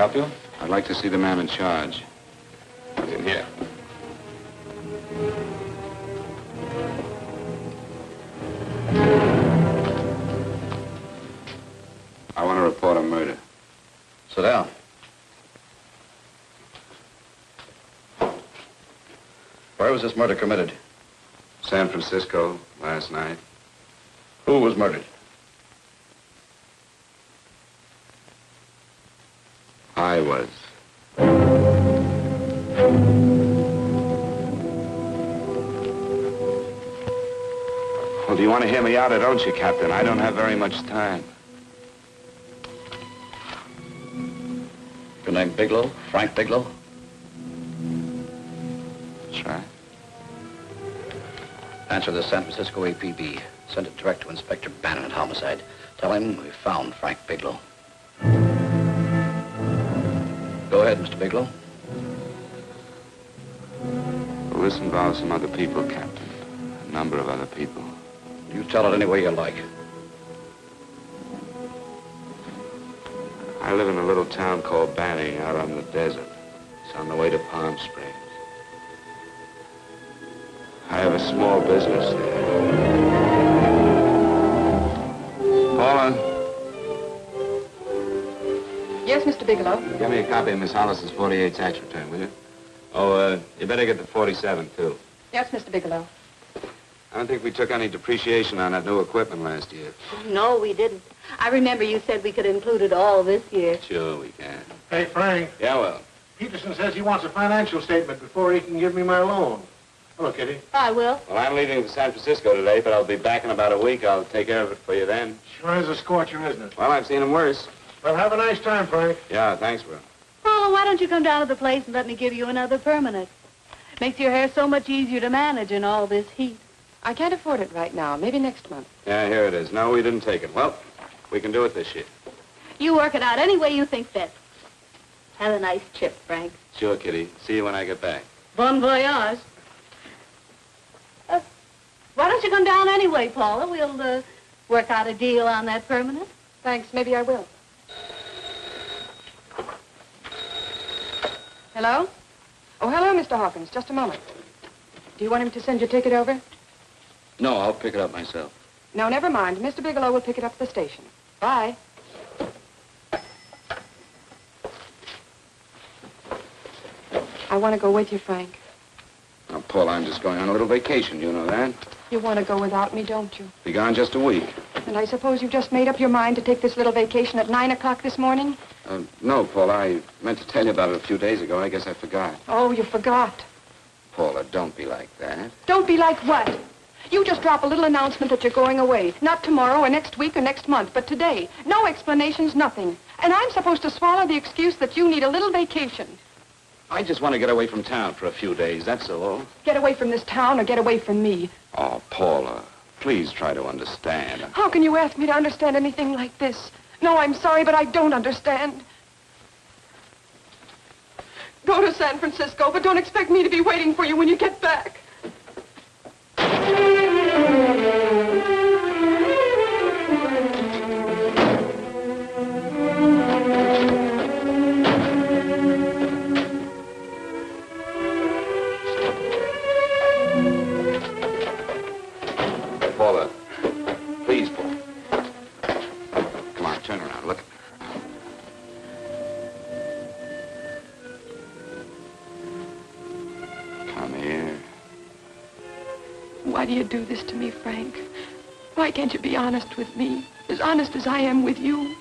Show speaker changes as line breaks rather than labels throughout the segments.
help you?
I'd like to see the man in charge.
He's in here.
I want to report a murder.
Sit down. Where was this murder committed?
San Francisco, last night.
Who was murdered?
I was. Well, do you want to hear me out or don't you, Captain? I don't have very much time.
Your name Bigelow? Frank Bigelow?
That's right.
Answer the San Francisco APB. Send it direct to Inspector Bannon at Homicide. Tell him we found Frank Bigelow. Go ahead, Mr. Bigelow.
Well, this involves some other people, Captain. A number of other people.
You tell it any way you like.
I live in a little town called Banning out on the desert. It's on the way to Palm Springs. I have a small business there. Paula?
Yes, Mr. Bigelow.
Give me a copy of Miss Hollis's 48 tax return, will you? Oh, you better get the 47, too.
Yes, Mr. Bigelow.
I don't think we took any depreciation on that new equipment last year.
No, we didn't. I remember you said we could include it all this year.
Sure we can.
Hey, Frank.
Yeah, well.
Peterson says he wants a financial statement before he can give me my loan. Hello, Kitty.
I will.
Well, I'm leaving for San Francisco today, but I'll be back in about a week. I'll take care of it for you then.
Sure is a scorcher, isn't it?
Well, I've seen him worse.
Well, have a nice time, Frank.
Yeah, thanks, Will.
Oh, why don't you come down to the place and let me give you another permanent? Makes your hair so much easier to manage in all this heat.
I can't afford it right now. Maybe next month.
Yeah, here it is. No, we didn't take it. Well, we can do it this year.
You work it out any way you think best. Have a nice trip, Frank.
Sure, Kitty. See you when I get back.
Bon voyage. Why don't you come down anyway, Paula? We'll work out a deal on that permanent.
Thanks. Maybe I will. Hello? Oh, hello, Mr. Hawkins. Just a moment. Do you want him to send your ticket over?
No, I'll pick it up myself.
No, never mind. Mr. Bigelow will pick it up at the station. Bye. I want to go with you, Frank.
Now, Paul, I'm just going on a little vacation. You know that?
You want to go without me, don't you?
Be gone just a week.
And I suppose you've just made up your mind to take this little vacation at 9 o'clock this morning?
No, Paul. I meant to tell you about it a few days ago. I guess I forgot.
Oh, you forgot.
Paula, don't be like that.
Don't be like what? You just drop a little announcement that you're going away. Not tomorrow or next week or next month, but today. No explanations, nothing. And I'm supposed to swallow the excuse that you need a little vacation.
I just want to get away from town for a few days, that's all.
Get away from this town or get away from me.
Oh, Paula, please try to understand.
How can you ask me to understand anything like this? No, I'm sorry, but I don't understand. Go to San Francisco, but don't expect me to be waiting for you when you get back.
Paula, please, Paula. Come on, turn around, look. Come here.
Why do you do this to me, Frank? Why can't you be honest with me? As honest as I am with you?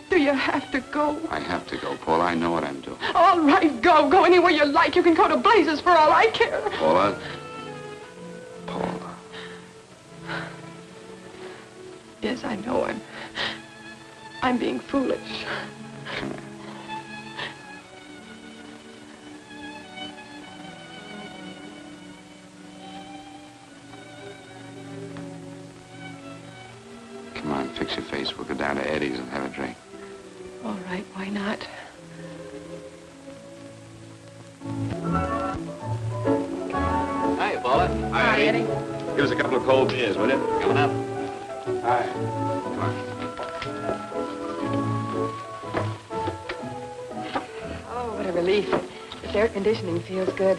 Do you have to go?
I have to go, Paula. I know what I'm doing.
All right, go. Go anywhere you like. You can go to blazes for all I care.
Paula. Paula.
Yes, I know. I'm being foolish.
Come here. Come on, fix your face. We'll go down to Eddie's and have a drink.
All right, why not?
Hi, Paula.
Hi,
Eddie.
Give us a couple of cold beers, will you?
Coming up.
Hi. Come on.
relief. This air conditioning feels good.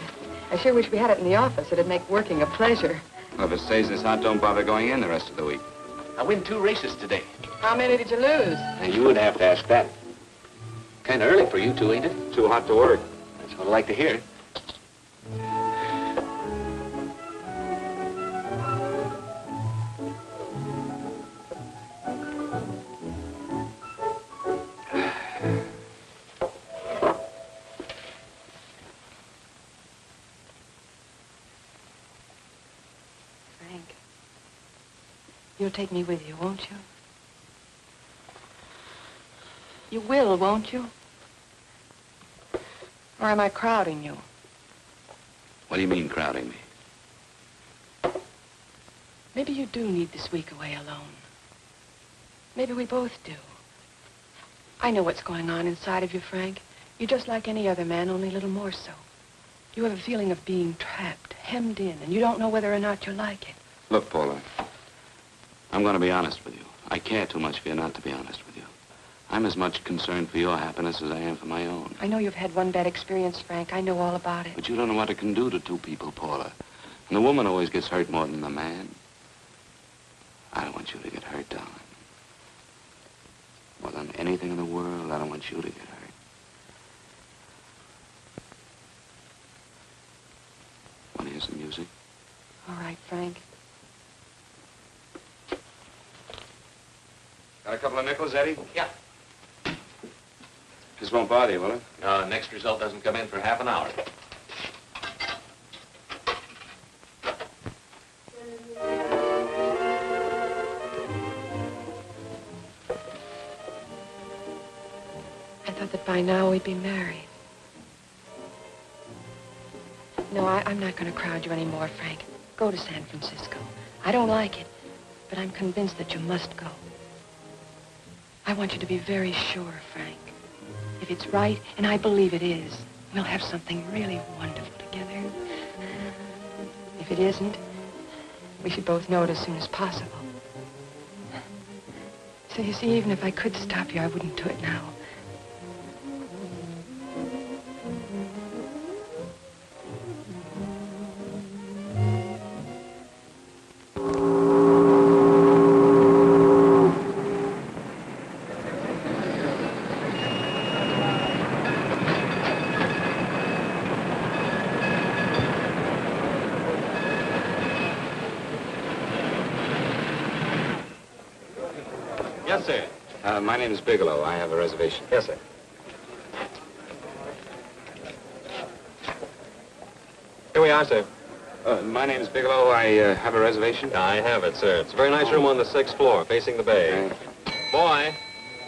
I sure wish we had it in the office. It'd make working a pleasure.
Well, if it stays this hot, don't bother going in the rest of the week.
I win 2 races today.
How many did you lose?
And you would have to ask that. Kind of early for you two, ain't it?
Too hot to work.
That's what I like to hear.
Frank, you'll take me with you, won't you? You will, won't you? Or am I crowding you?
What do you mean, crowding me?
Maybe you do need this week away alone. Maybe we both do. I know what's going on inside of you, Frank. You're just like any other man, only a little more so. You have a feeling of being trapped, hemmed in, and you don't know whether or not you like it.
Look, Paula, I'm going to be honest with you. I care too much for you not to be honest with you. I'm as much concerned for your happiness as I am for my own.
I know you've had one bad experience, Frank. I know all about it.
But you don't know what it can do to 2 people, Paula. And the woman always gets hurt more than the man. I don't want you to get hurt, darling. More than anything in the world, I don't want you to get hurt. Want to hear some music?
All right, Frank.
Got a couple of nickels, Eddie?
Yeah.
This won't bother you, will it?
Next result doesn't come in for half an hour.
I thought that by now we'd be married. No, I'm not going to crowd you anymore, Frank. Go to San Francisco. I don't like it, but I'm convinced that you must go. I want you to be very sure, Frank. If it's right, and I believe it is, we'll have something really wonderful together. If it isn't, we should both know it as soon as possible. So you see, even if I could stop you, I wouldn't do it now.
Yes, sir.
My name is Bigelow. I have a reservation.
Yes, sir. Here we are, sir.
My name is Bigelow. I have a reservation.
I have it, sir. It's a very nice room on the 6th floor, facing the bay. Boy,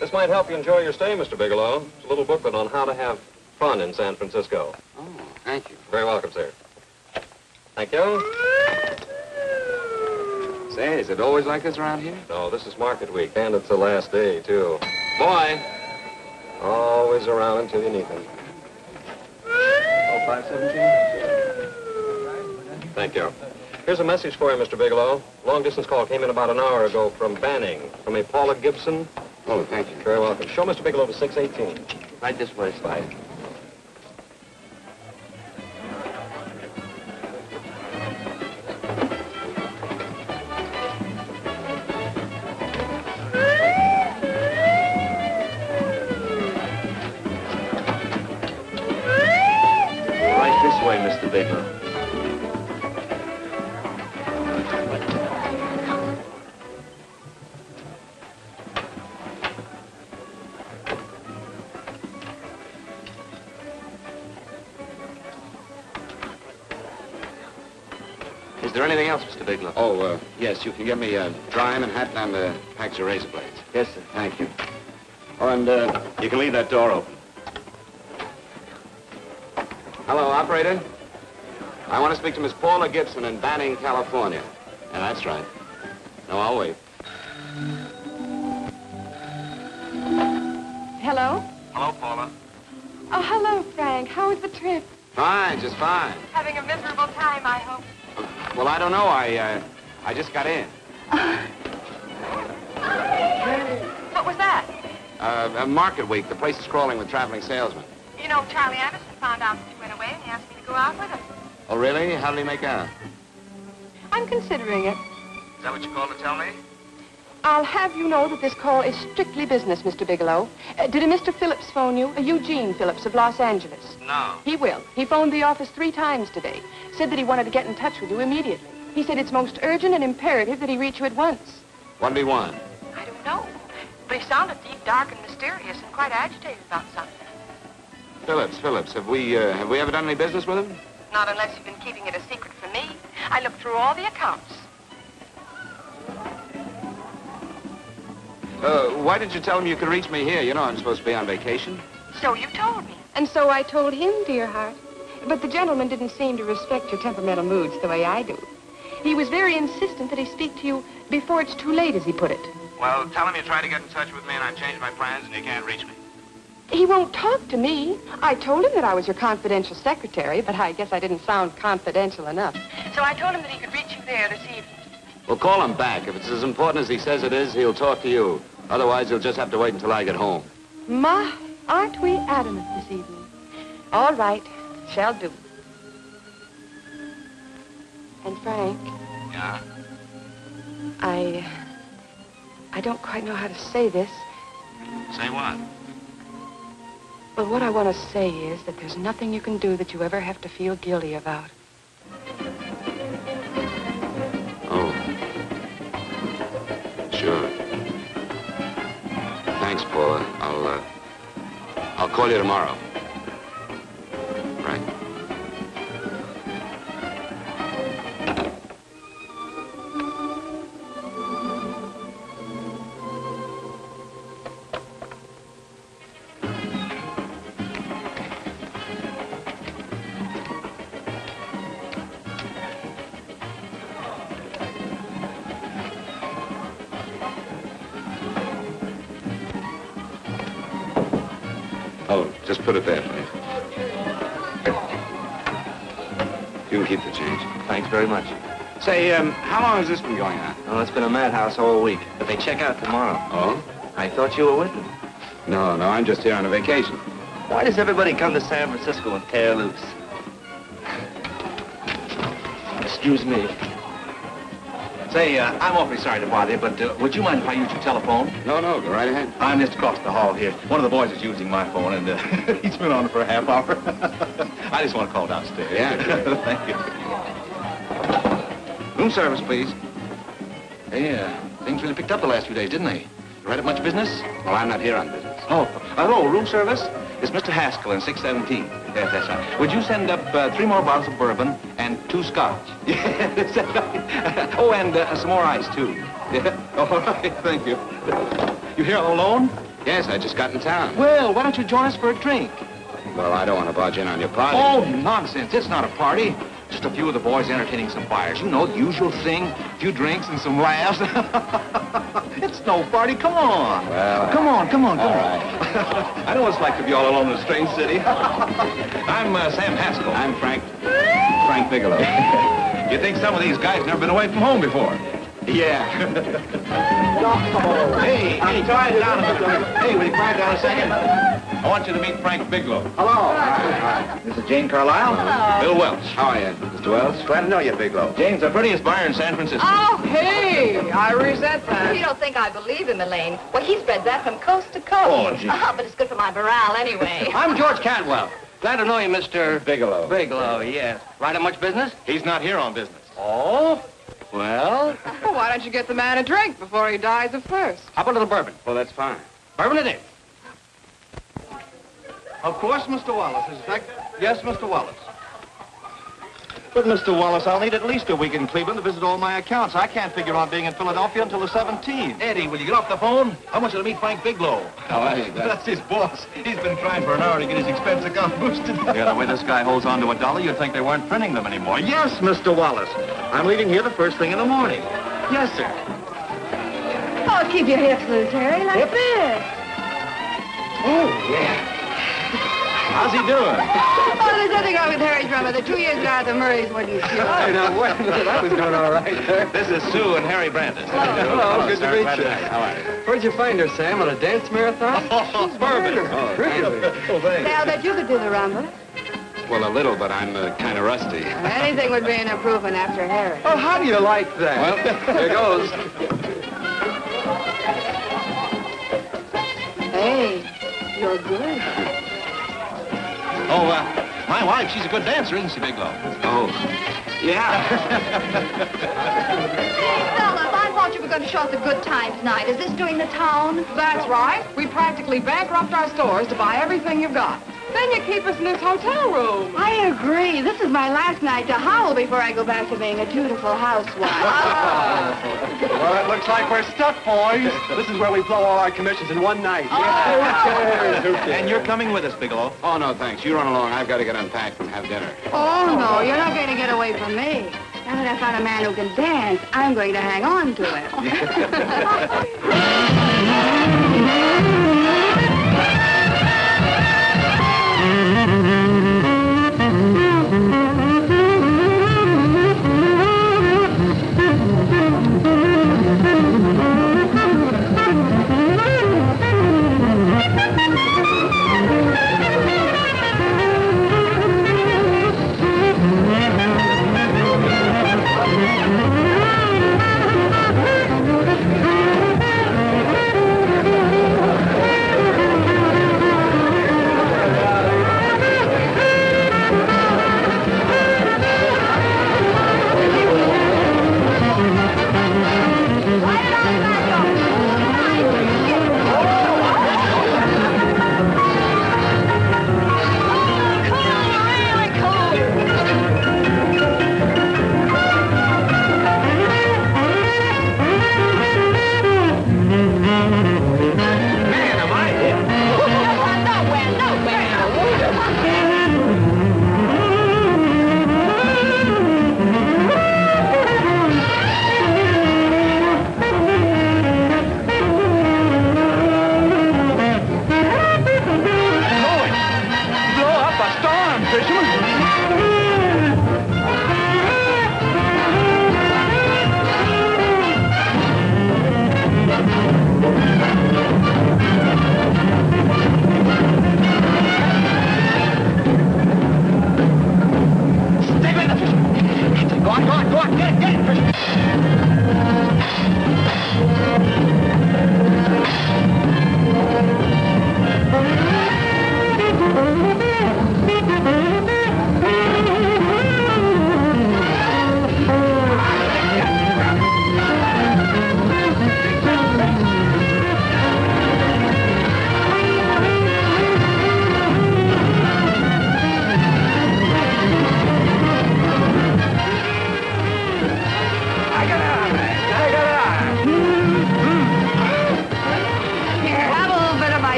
this might help you enjoy your stay, Mr. Bigelow. It's a little booklet on how to have fun in San Francisco.
Oh, thank you.
Very welcome, sir. Thank you.
Say, is it always like this around here?
No, this is market week, and it's the last day, too. Boy, always around until you need them.
Oh, 517?
Thank you. Here's a message for you, Mr. Bigelow. Long-distance call came in about an hour ago from Banning, from a Paula Gibson.
Oh, thank you.
Very welcome. Show Mr. Bigelow to 618.
Right this way, Slide.
Right this way, Mr. Bigelow.
Is there anything else, Mr. Bigelow? Oh, yes, you can get me a dry and hat and a package of razor blades.
Yes, sir.
Thank you. Oh, and you can leave that door open. Hello, operator. I want to speak to Miss Paula Gibson in Banning, California. Yeah, that's right. No, I'll wait.
Hello?
Hello, Paula.
Oh, hello, Frank. How was the trip?
Fine, just fine.
Having a miserable time, I hope.
Well, I don't know. I just got in.
What was that?
Market week. The place is crawling with traveling salesmen.
You know, Charlie Anderson found out that you went away and he asked me to go out with him.
Oh, really? How did he make out?
I'm considering it.
Is that what you called to tell me?
I'll have you know that this call is strictly business, Mr. Bigelow. Did a Mr. Phillips phone you? Eugene Phillips of Los Angeles.
No.
He will. He phoned the office 3 times today. Said that he wanted to get in touch with you immediately. He said it's most urgent and imperative that he reach you at once.
1v1.
I don't know. But he sounded deep, dark, and mysterious and quite agitated about something.
Phillips, have we ever done any business with him?
Not unless you've been keeping it a secret from me. I looked through all the accounts.
Why did you tell him you could reach me here? You know I'm supposed to be on vacation.
So you told me. And so I told him, dear heart. But the gentleman didn't seem to respect your temperamental moods the way I do. He was very insistent that he speak to you before it's too late, as he put it.
Well, tell him you tried to get in touch with me and I've changed my plans and you can't reach me.
He won't talk to me. I told him that I was your confidential secretary, but I guess I didn't sound confidential enough. So I told him that he could reach you there this evening.
Well, call him back. If it's as important as he says it is, he'll talk to you. Otherwise, he'll just have to wait until I get home.
My, aren't we adamant this evening? All right, shall do. And Frank,
Yeah?
I don't quite know how to say this.
Say what?
But what I want to say is that there's nothing you can do that you ever have to feel guilty about.
Oh. Sure. Thanks, Paula. I'll call you tomorrow. Right. Oh, just put it there, please. You can keep the change.
Thanks very much.
Say, how long has this been going on?
Oh, it's been a madhouse all week, but they check out tomorrow.
Oh?
I thought you were with them.
No, I'm just here on a vacation.
Why does everybody come to San Francisco and tear loose? Excuse me. Say, I'm awfully sorry to bother you, but would you mind if I use your telephone?
No, go right ahead.
I'm just across the hall here. One of the boys is using my phone, and he's been on it for a half hour. I just want to call downstairs.
Yeah, sure.
Thank you. Room service, please. Hey, things really picked up the last few days, didn't they? You right up much business?
Well, I'm not here on business.
Oh, hello, room service? It's Mr. Haskell in 617. Yes, that's right. Would you send up 3 more bottles of bourbon and 2 scotch? Yes, that's right. Oh, and some more ice, too. Yeah. All right, thank you. You here all alone?
Yes, I just got in town.
Well, why don't you join us for a drink?
Well, I don't want to barge in on your party.
Oh, nonsense. It's not a party. Just a few of the boys entertaining some buyers. You know, the usual thing. A few drinks and some laughs. It's no party. Come on.
Well,
Come on.
All right.
I know what it's like to be all alone in a strange city. I'm Sam Haskell.
I'm Frank Bigelow.
You think some of these guys never been away from home before?
Yeah.
Hey, quiet down a minute. Hey, will you quiet down a second? I want you to meet Frank Bigelow.
Hello. Hi.
This is Jane Carlisle.
Hello.
Bill Welch.
How are you, Mr. Wells?
Glad to know you, Bigelow. Jane's the prettiest buyer in San Francisco.
Oh, hey, I resent that.
You don't think I believe him, Elaine? Well, he's bred that from coast to coast.
Oh, gee.
But it's good for my morale anyway.
I'm George Cantwell. Glad to know you, Mr.
Bigelow.
Bigelow, yes. Right on much business?
He's not here on business.
Oh? Well,
Well, why don't you get the man a drink before he dies of thirst?
how about a little bourbon?
Well, that's fine.
Bourbon it is.
Of course, Mr. Wallace. Yes, Mr. Wallace. But, Mr. Wallace, I'll need at least a week in Cleveland to visit all my accounts. I can't figure on being in Philadelphia until the 17th.
Eddie, will you get off the phone? I want you to meet Frank Bigelow.
How are you?
That's his boss. He's been trying for an hour to get his expense account boosted. Yeah, the way this guy holds on to a dollar, you'd think they weren't printing them anymore.
Yes, Mr. Wallace. I'm leaving here the first thing in the morning. Yes, sir.
Oh, keep your hips loose, Harry, like this.
Oh, yeah. How's he doing?
Oh, there's nothing wrong with Harry's drummer. The 2 years ago at the Murrays wouldn't shoot.
Hey, now, wait a minute. I was doing all right there.
This is Sue and Harry Brandis.
Hello, good to
sir.
meet
Glad
you.
How are you?
Where'd you find her, Sam? On a dance marathon?
Oh, perfect.
Really?
Say, I'll bet you could do the rumba.
Well, a little, but I'm kind of rusty.
Anything would be an improvement after Harry.
Oh, how do you like that?
Well, here goes.
Hey, you're good.
Oh, my wife, she's a good dancer, isn't she, Bigelow?
Oh, yeah.
Fellas, I thought you were going to show us a good time tonight. Is this doing the town?
That's right. We practically bankrupt our stores to buy everything you've got. Then you keep us in this hotel room.
I agree. This is my last night to howl before I go back to being a dutiful housewife.
Well, it looks like we're stuck, boys. This is where we blow all our commissions in one night.
And you're coming with us, Bigelow.
Oh, no, thanks. You run along. I've got to get unpacked and have dinner.
Oh, no, you're not going to get away from me. Now that I found a man who can dance, I'm going to hang on to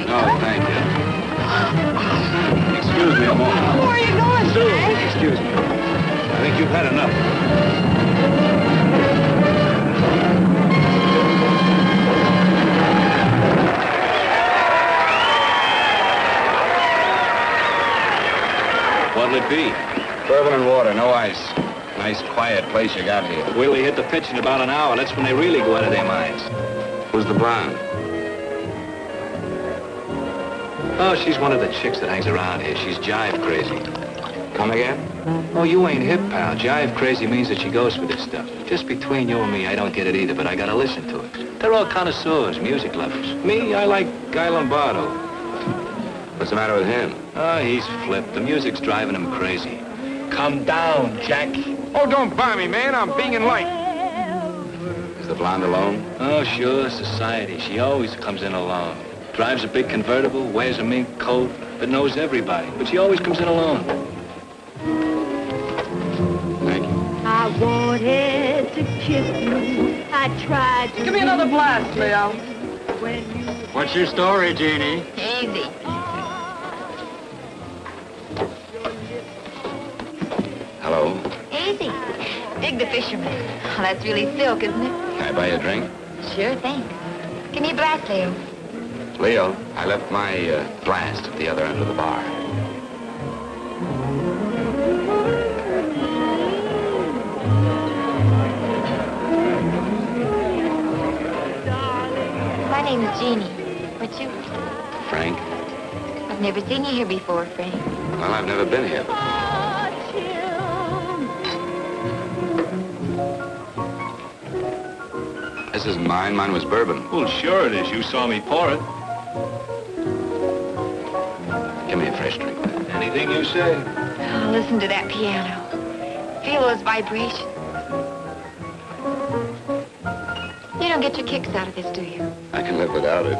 Oh, thank you. Excuse me a moment.
Where are you going,
Sue,
Frank?
excuse me. I think you've had enough.
What'll it be?
Bourbon and water, no ice. Nice, quiet place you got here.
Wait till they hit the pitch in about an hour. That's when they really go out of their minds.
Who's the blonde?
Oh, she's one of the chicks that hangs around here. She's jive crazy.
Come again?
Oh, you ain't hip, pal. Jive crazy means that she goes for this stuff. Just between you and me, I don't get it either, but I gotta listen to it. They're all connoisseurs, music lovers. Me, I like Guy Lombardo.
What's the matter with him?
Oh, he's flipped. The music's driving him crazy. Come down, Jack.
Oh, don't buy me, man. I'm being light.
Is the blonde alone?
Oh, sure, society. She always comes in alone. Drives a big convertible, wears a mink coat, but knows everybody. But she always comes in alone.
Thank you.
I wanted to kiss you. I tried to...
Give me another blast, Leo.
What's your story, Jeannie?
Easy.
Hello.
Easy. Dig the fisherman. Oh, that's really silk, isn't it?
Can I buy you a drink?
Sure thing. Give me a blast, Leo.
Leo, I left my blast at the other end of the bar.
My name is Jeannie. What's yours?
Frank?
I've never seen you here before, Frank.
Well, I've never been here before. This isn't mine. Mine was bourbon.
Well, sure it is. You saw me pour it.
Give me a fresh drink.
Anything you say.
Oh, listen to that piano. Feel those vibrations. You don't get your kicks out of this, do you?
I can live without it.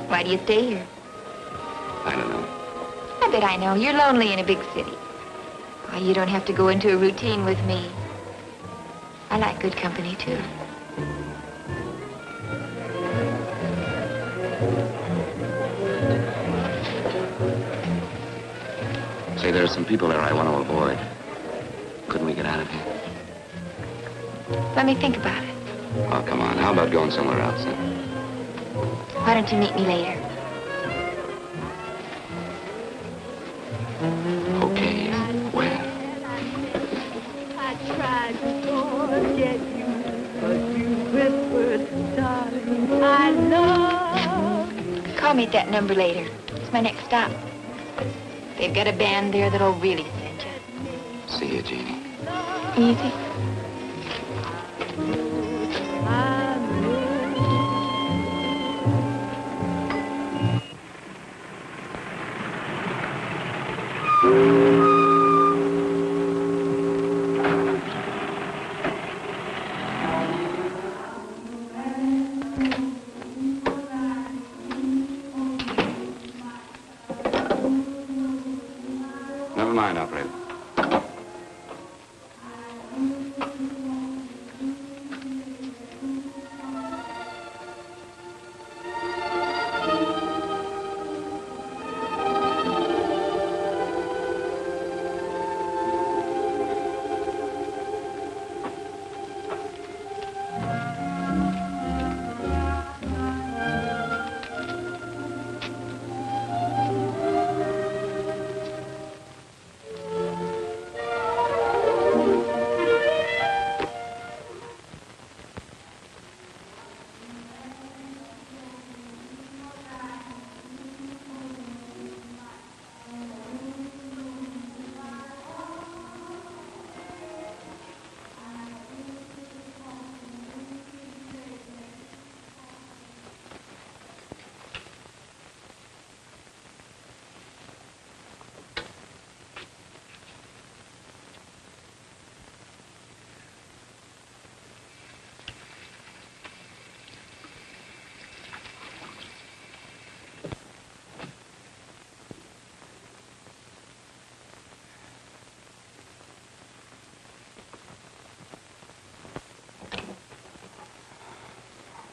Why do you stay here?
I don't know.
I bet I know. You're lonely in a big city. Why, you don't have to go into a routine with me. I like good company, too.
Say, there are some people there I want to avoid. Couldn't we get out of here?
Let me think about it.
Oh, come on. How about going somewhere else, then?
Why don't you meet me later?
Okay. Where?
I tried to forget you, but you whispered, darling, I love you.
Call me at that number later. It's my next stop. They've got a band there that'll really send you.
See you, Jeannie.
Easy.
Never mind, operator.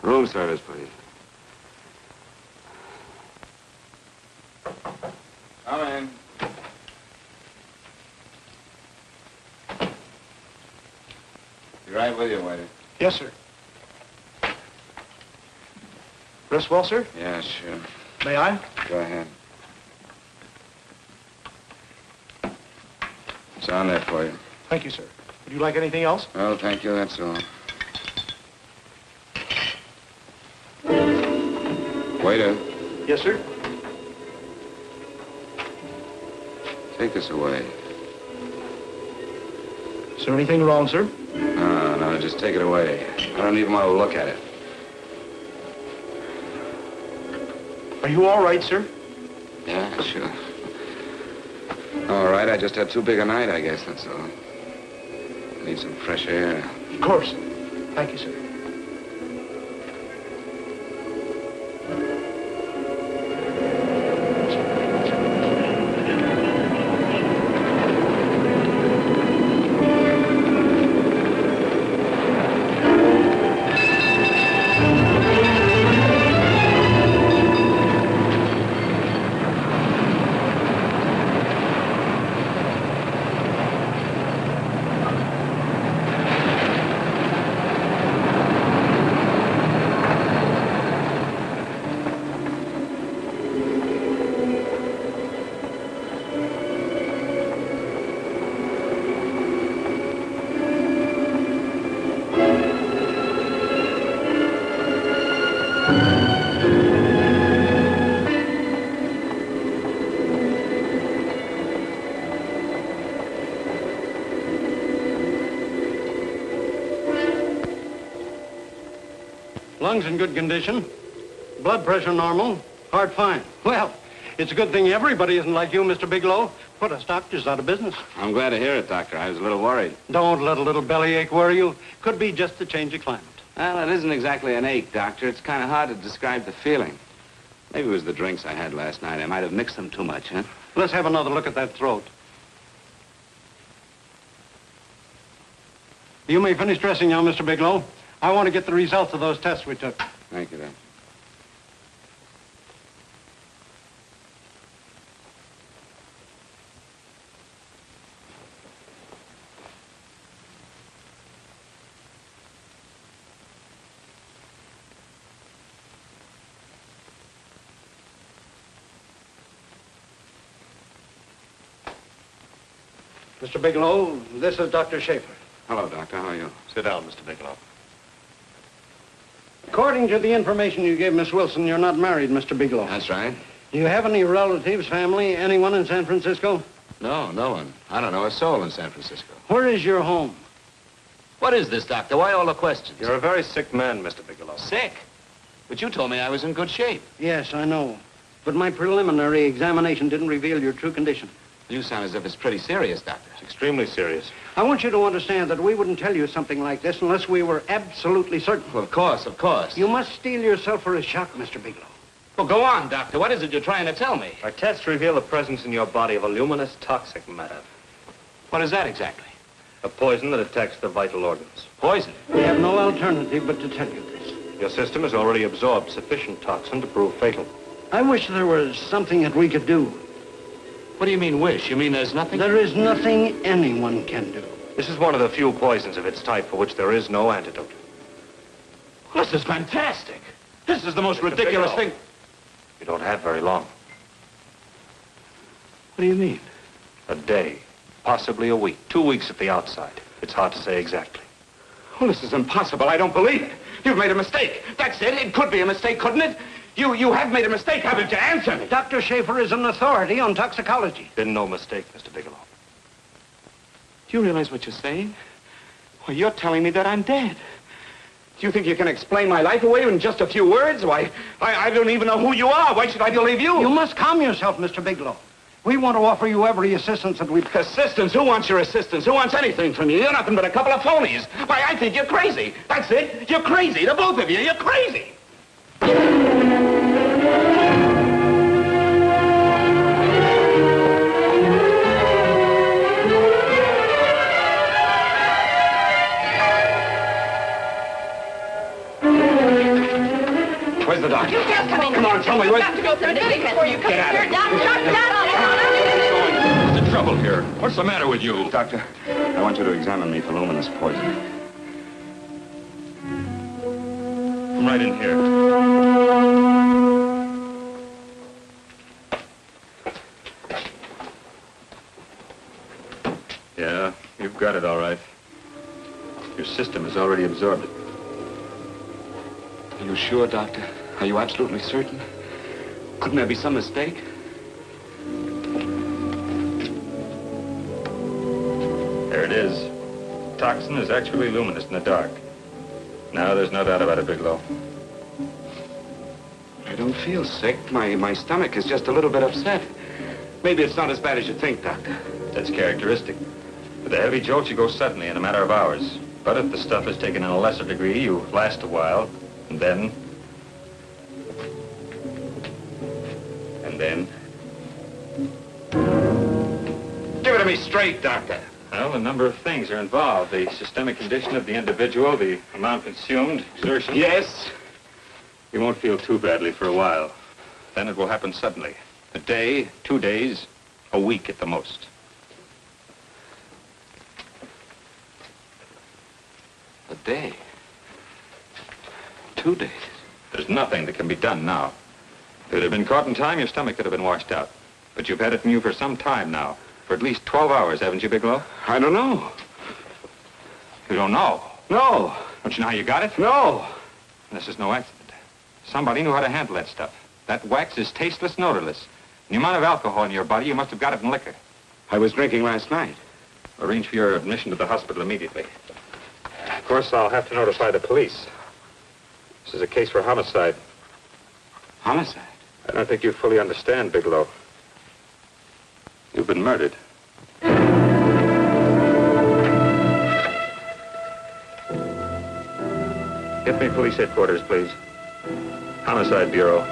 Room service, please. Come in. Be right with you, waiter.
Yes, sir. Rest well, sir?
Yeah, sure.
May I?
Go ahead. It's on there for you.
Thank you, sir. Would you like anything else?
Oh, thank you, that's all. Waiter,
Yes, sir.
take this away.
Is there anything wrong, sir?
No, just take it away. I don't even want to look at it.
Are you all right, sir?
Yeah, sure. All right, I just had too big a night, I guess, that's all. I need some fresh air.
Of course. Thank you, sir.
Lungs in good condition. Blood pressure normal. Heart fine. Well, it's a good thing everybody isn't like you, Mr. Bigelow. Put us doctors out of business.
I'm glad to hear it, Doctor. I was a little worried.
Don't let a little bellyache worry you. Could be just a change of climate.
Well, it isn't exactly an ache, Doctor. It's kind of hard to describe the feeling. Maybe it was the drinks I had last night. I might have mixed them too much, huh?
Let's have another look at that throat. You may finish dressing now, Mr. Bigelow. I want to get the results of those tests we took.
Thank you, Doctor.
Mr. Bigelow, this is Dr. Schaefer.
Hello, Doctor. How are you?
Sit down, Mr. Bigelow.
According to the information you gave Miss Wilson, you're not married, Mr. Bigelow.
That's right.
Do you have any relatives, family, anyone in San Francisco?
No, no one. I don't know a soul in San Francisco.
Where is your home?
What is this, Doctor? Why all the questions?
You're a very sick man, Mr. Bigelow.
Sick? But you told me I was in good shape.
Yes, I know. But my preliminary examination didn't reveal your true condition.
You sound as if it's pretty serious, Doctor.
It's extremely serious.
I want you to understand that we wouldn't tell you something like this unless we were absolutely certain.
Well, of course, of course.
You must steel yourself for a shock, Mr. Bigelow.
Well, go on, Doctor. What is it you're trying to tell me?
Our tests reveal the presence in your body of a luminous toxic matter.
What is that exactly?
A poison that attacks the vital organs.
Poison?
We have no alternative but to tell you this.
Your system has already absorbed sufficient toxin to prove fatal.
I wish there was something that we could do.
What do you mean, wish? You mean there's nothing?
There is nothing anyone can do.
This is one of the few poisons of its type for which there is no antidote.
Well, this is fantastic. This is the most ridiculous thing.
You don't have very long.
What do you mean?
A day, possibly a week, 2 weeks at the outside. It's hard to say exactly.
Well, this is impossible. I don't believe it. You've made a mistake. That's it. It could be a mistake, couldn't it? You have made a mistake, haven't you? Answer me.
Dr. Schaefer is an authority on toxicology.
Been no mistake, Mr. Bigelow.
Do you realize what you're saying? Well, you're telling me that I'm dead. Do you think you can explain my life away in just a few words? Why, I don't even know who you are. Why should I believe you?
You must calm yourself, Mr. Bigelow. We want to offer you every assistance that we...
Assistance? Who wants your assistance? Who wants anything from you? You're nothing but a couple of phonies. Why, I think you're crazy. That's it. You're crazy. The both of you. You're crazy. Where's the doctor?
You just come in.
Come on, tell me. Where's...
Have to go through the before you come
Get
here.
What's the trouble here? What's the matter with you?
Doctor, I want you to examine me for luminous poison.
Come right in here. Yeah, you've got it all right. Your system has already absorbed it.
Are you sure, Doctor? Are you absolutely certain? Couldn't there be some mistake?
There it is. Toxin is actually luminous in the dark. Now there's no doubt about it, Bigelow.
I don't feel sick. My stomach is just a little bit upset. Maybe it's not as bad as you think, Doctor.
That's characteristic. With the heavy jolts, you go suddenly in a matter of hours. But if the stuff is taken in a lesser degree, you last a while, and then...
Give it to me straight, Doctor.
Well, a number of things are involved. The systemic condition of the individual, the amount consumed, exertion.
Yes?
You won't feel too badly for a while. Then it will happen suddenly. A day, 2 days, a week at the most.
A day. 2 days.
There's nothing that can be done now. If it had been caught in time, your stomach could have been washed out. But you've had it in you for some time now. For at least 12 hours, haven't you, Bigelow?
I don't know.
You don't know?
No.
Don't you know how you got it?
No.
This is no accident.
Somebody knew how to handle that stuff. That wax is tasteless and odorless. The amount of alcohol in your body, you must have got it in liquor.
I was drinking last night.
Arrange for your admission to the hospital immediately. Of course, I'll have to notify the police. This is a case for homicide.
Homicide?
I don't think you fully understand, Bigelow. You've been murdered. Get me police headquarters, please. Homicide Bureau.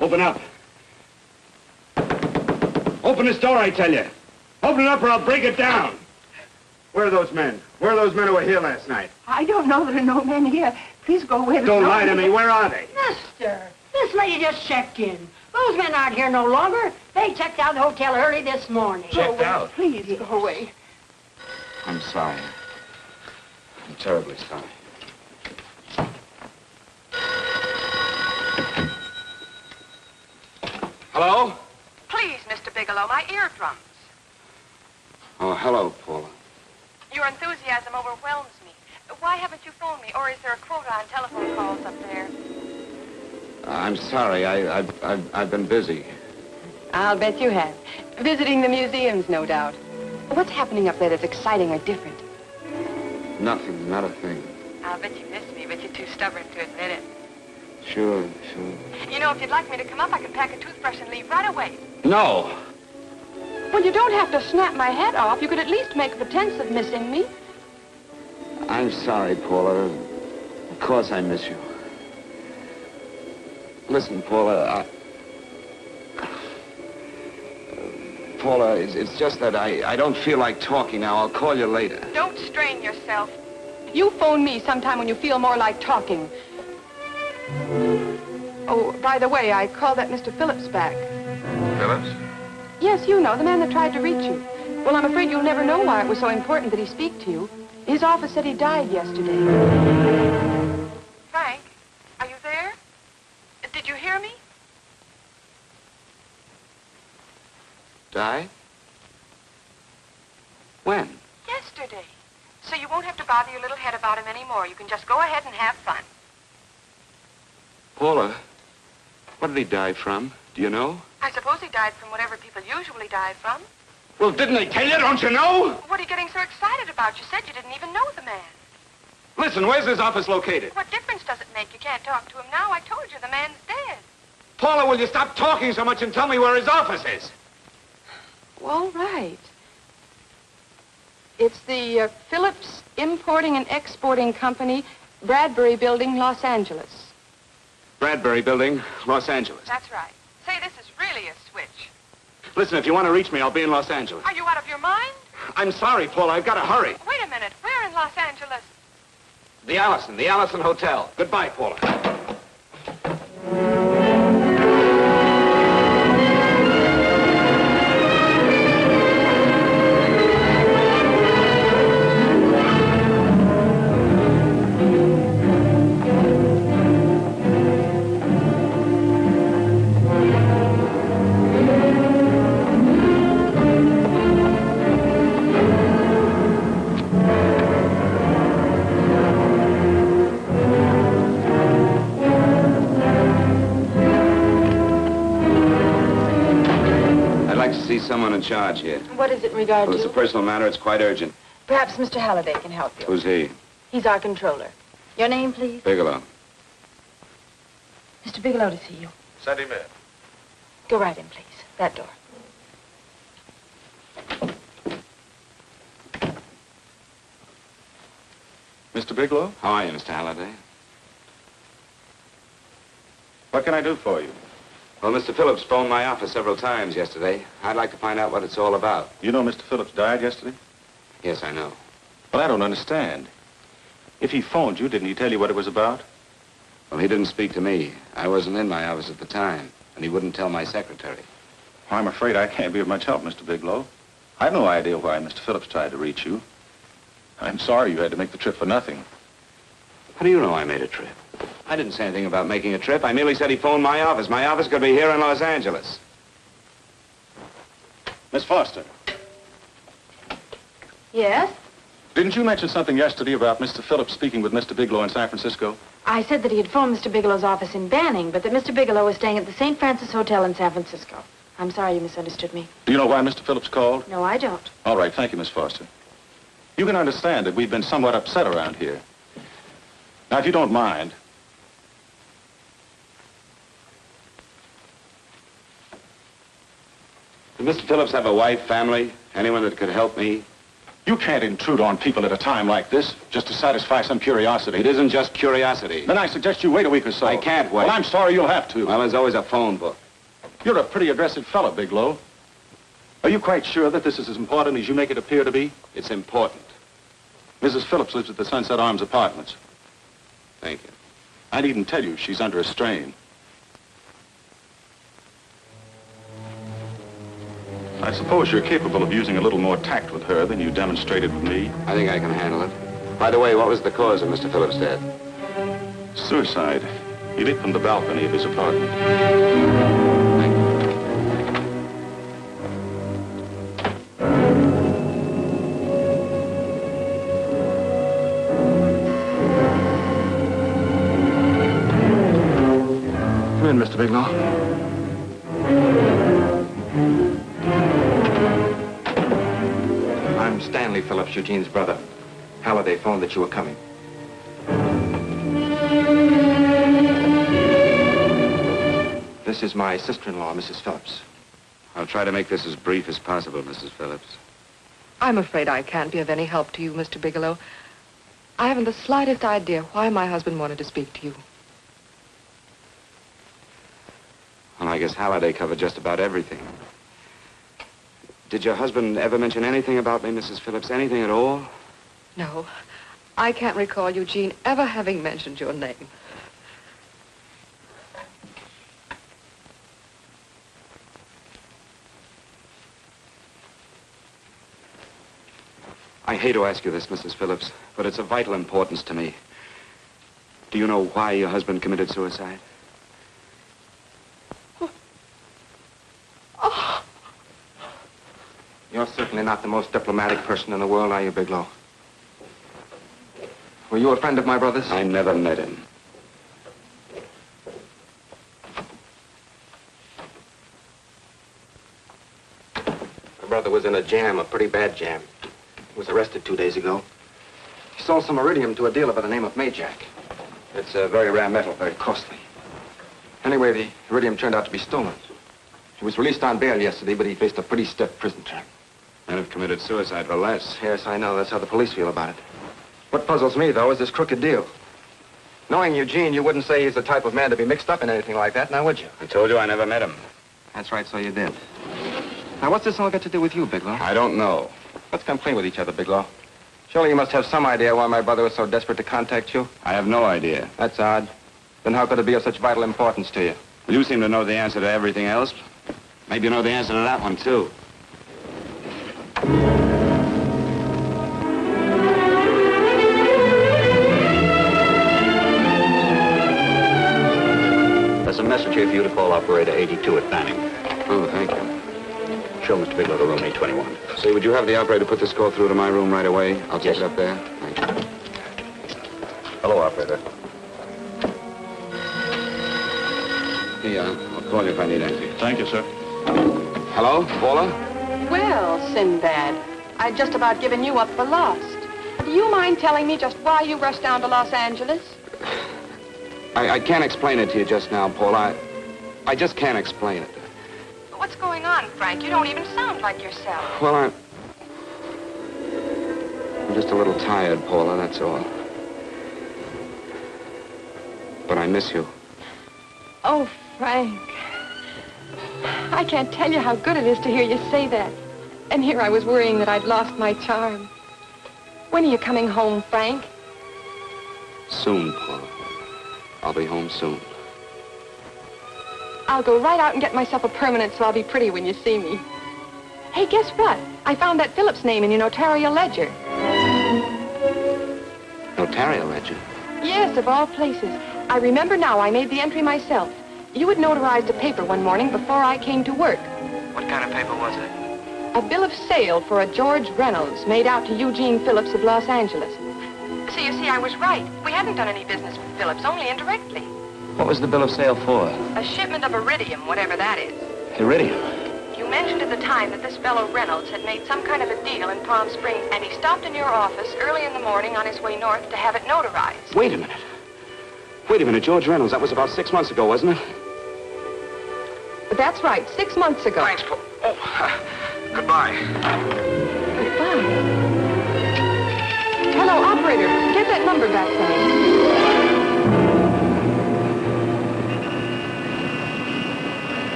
Open up. Open this door, I tell you. Open it up or I'll break it down. Where are those men? Where are those men who were here last night?
I don't know. There are no men here. Please go away.
Don't lie to me. Where are they?
Mister, this lady just checked in. Those men aren't here no longer. They checked out the hotel early this morning.
Checked out?
Please go away.
I'm sorry. I'm terribly sorry. Hello?
Please, Mr. Bigelow, my eardrums.
Oh, hello, Paula.
Your enthusiasm overwhelms me. Why haven't you phoned me, or is there a quota on telephone calls up there?
I'm sorry. I've been busy.
I'll bet you have. Visiting the museums, no doubt. What's happening up there that's exciting or different?
Nothing, not a thing.
I'll bet you miss me, but you're too stubborn to admit it.
Sure.
You know, if you'd like me to come up, I could pack a toothbrush and leave right away.
No.
Well, you don't have to snap my head off. You could at least make a pretense of missing me.
I'm sorry, Paula. Of course I miss you. Listen, Paula, Paula, it's just that I don't feel like talking now. I'll call you later.
Don't strain yourself. You phone me sometime when you feel more like talking. Oh, by the way, I called that Mr. Phillips back.
Phillips?
Yes, you know, the man that tried to reach you. Well, I'm afraid you'll never know why it was so important that he speak to you. His office said he died yesterday. Frank, are you there? Did you hear me?
Died? When?
Yesterday. So you won't have to bother your little head about him anymore. You can just go ahead and have fun.
Paula, what did he die from? Do you know?
I suppose he died from whatever people usually die from.
Well, didn't they tell you? Don't you know?
What are you getting so excited about? You said you didn't even know the man.
Listen, where's his office located?
What difference does it make? You can't talk to him now. I told you the man's dead.
Paula, will you stop talking so much and tell me where his office is?
Well, right. It's the Phillips Importing and Exporting Company, Bradbury Building, Los Angeles.
Bradbury Building, Los Angeles.
That's right. Say, this is really a switch.
Listen, if you want to reach me, I'll be in Los Angeles.
Are you out of your mind?
I'm sorry, Paula. I've got to hurry.
Wait a minute. Where in Los Angeles?
The Allison Hotel. Goodbye, Paula. Someone in charge here.
What is it in regard
Well,
to?
it's a personal matter. It's quite urgent.
Perhaps Mr. Halliday can help you.
Who's he?
He's our controller. Your name, please?
Bigelow.
Mr. Bigelow to see you.
Send him in.
Go right in, please. That door.
Mr. Bigelow?
How are you, Mr. Halliday?
What can I do for you?
Well, Mr. Phillips phoned my office several times yesterday. I'd like to find out what it's all about.
You know Mr. Phillips died yesterday?
Yes, I know.
Well, I don't understand. If he phoned you, didn't he tell you what it was about?
Well, he didn't speak to me. I wasn't in my office at the time, and he wouldn't tell my secretary.
Well, I'm afraid I can't be of much help, Mr. Bigelow. I've no idea why Mr. Phillips tried to reach you. I'm sorry you had to make the trip for nothing.
How do you know I made a trip? I didn't say anything about making a trip. I merely said he phoned my office. My office could be here in Los Angeles.
Miss Foster,
Yes?
didn't you mention something yesterday about Mr. Phillips speaking with Mr. Bigelow in San Francisco?
I said that he had phoned Mr. Bigelow's office in Banning, but that Mr. Bigelow was staying at the St. Francis Hotel in San Francisco. I'm sorry you misunderstood me.
Do you know why Mr. Phillips called?
No, I don't.
All right, thank you, Miss Foster. You can understand that we've been somewhat upset around here. Now, if you don't mind,
Did Mr. Phillips have a wife, family, anyone that could help me?
you can't intrude on people at a time like this just to satisfy some curiosity.
It isn't just curiosity.
Then I suggest you wait a week or so.
I can't wait.
Well, I'm sorry you'll have to.
Well, there's always a phone book.
You're a pretty aggressive fellow, Bigelow. Are you quite sure that this is as important as you make it appear to be?
It's important.
Mrs. Phillips lives at the Sunset Arms Apartments.
Thank you.
I needn't tell you she's under a strain. I suppose you're capable of using a little more tact with her than you demonstrated with me.
I think I can handle it. By the way, what was the cause of Mr. Phillips' death?
Suicide. He leaped from the balcony of his apartment.
Come in, Mr. Bigelow.
I'm Stanley Phillips, Eugene's brother. Halliday phoned that you were coming. This is my sister-in-law, Mrs. Phillips.
I'll try to make this as brief as possible, Mrs. Phillips.
I'm afraid I can't be of any help to you, Mr. Bigelow. I haven't the slightest idea why my husband wanted to speak to you.
guess Halliday covered just about everything. Did your husband ever mention anything about me, Mrs. Phillips? Anything at all?
No. I can't recall Eugene ever having mentioned your name.
I hate to ask you this, Mrs. Phillips, but it's of vital importance to me. Do you know why your husband committed suicide?
Oh.
You're certainly not the most diplomatic person in the world, are you, Bigelow? Were you a friend of my brother's? I never met him.
My brother was in a jam, a pretty bad jam. He was arrested 2 days ago. He sold some iridium to a dealer by the name of Majak. It's a very rare metal, very costly. Anyway, the iridium turned out to be stolen. He was released on bail yesterday, but he faced a pretty stiff prison term.
Men have committed suicide for less.
Yes, I know. That's how the police feel about it. What puzzles me, though, is this crooked deal. Knowing Eugene, you wouldn't say he's the type of man to be mixed up in anything like that, now would you?
I told you I never met him.
That's right, so you did. Now, what's this all got to do with you, Bigelow?
I don't know.
Let's come clean with each other, Bigelow. Surely you must have some idea why my brother was so desperate to contact you?
I have no idea.
That's odd. Then how could it be of such vital importance to you?
Well, you seem to know the answer to everything else. Maybe you know the answer to that one, too.
There's a message here for you to call operator 82 at Banning.
Oh, thank you.
Show Mr. Bigelow to room 821.
Say, would you have the operator put this call through to my room right away? I'll take it up there. Thank you.
Hello, operator.
Here, I'll call you if I need anything.
Thank you, sir.
Hello, Paula?
Well, Sinbad, I'd just about given you up for lost. Do you mind telling me just why you rushed down to Los Angeles?
I can't explain it to you just now, Paula. I just can't explain it.
What's going on, Frank? You don't even sound like yourself.
Well, I'm just a little tired, Paula, that's all. But I miss you.
Oh, Frank. I can't tell you how good it is to hear you say that. And here I was worrying that I'd lost my charm. When are you coming home, Frank?
Soon, Paula. I'll be home soon.
I'll go right out and get myself a permanent so I'll be pretty when you see me. Hey, guess what? I found that Phillips name in your notarial ledger.
Notarial ledger?
Yes, of all places. I remember now I made the entry myself. You had notarized a paper one morning before I came to work.
What kind of paper was it?
A bill of sale for a George Reynolds made out to Eugene Phillips of Los Angeles. So you see, I was right. We hadn't done any business with Phillips, only indirectly.
What was the bill of sale for?
A shipment of iridium, whatever that is.
Iridium?
You mentioned at the time that this fellow Reynolds had made some kind of a deal in Palm Springs, and he stopped in your office early in the morning on his way north to have it notarized.
Wait a minute. Wait a minute, George Reynolds. That was about 6 months ago, wasn't it?
That's right, 6 months ago.
Thanks, Paul. Oh, goodbye.
Goodbye. Hello, operator. Get that number back for me.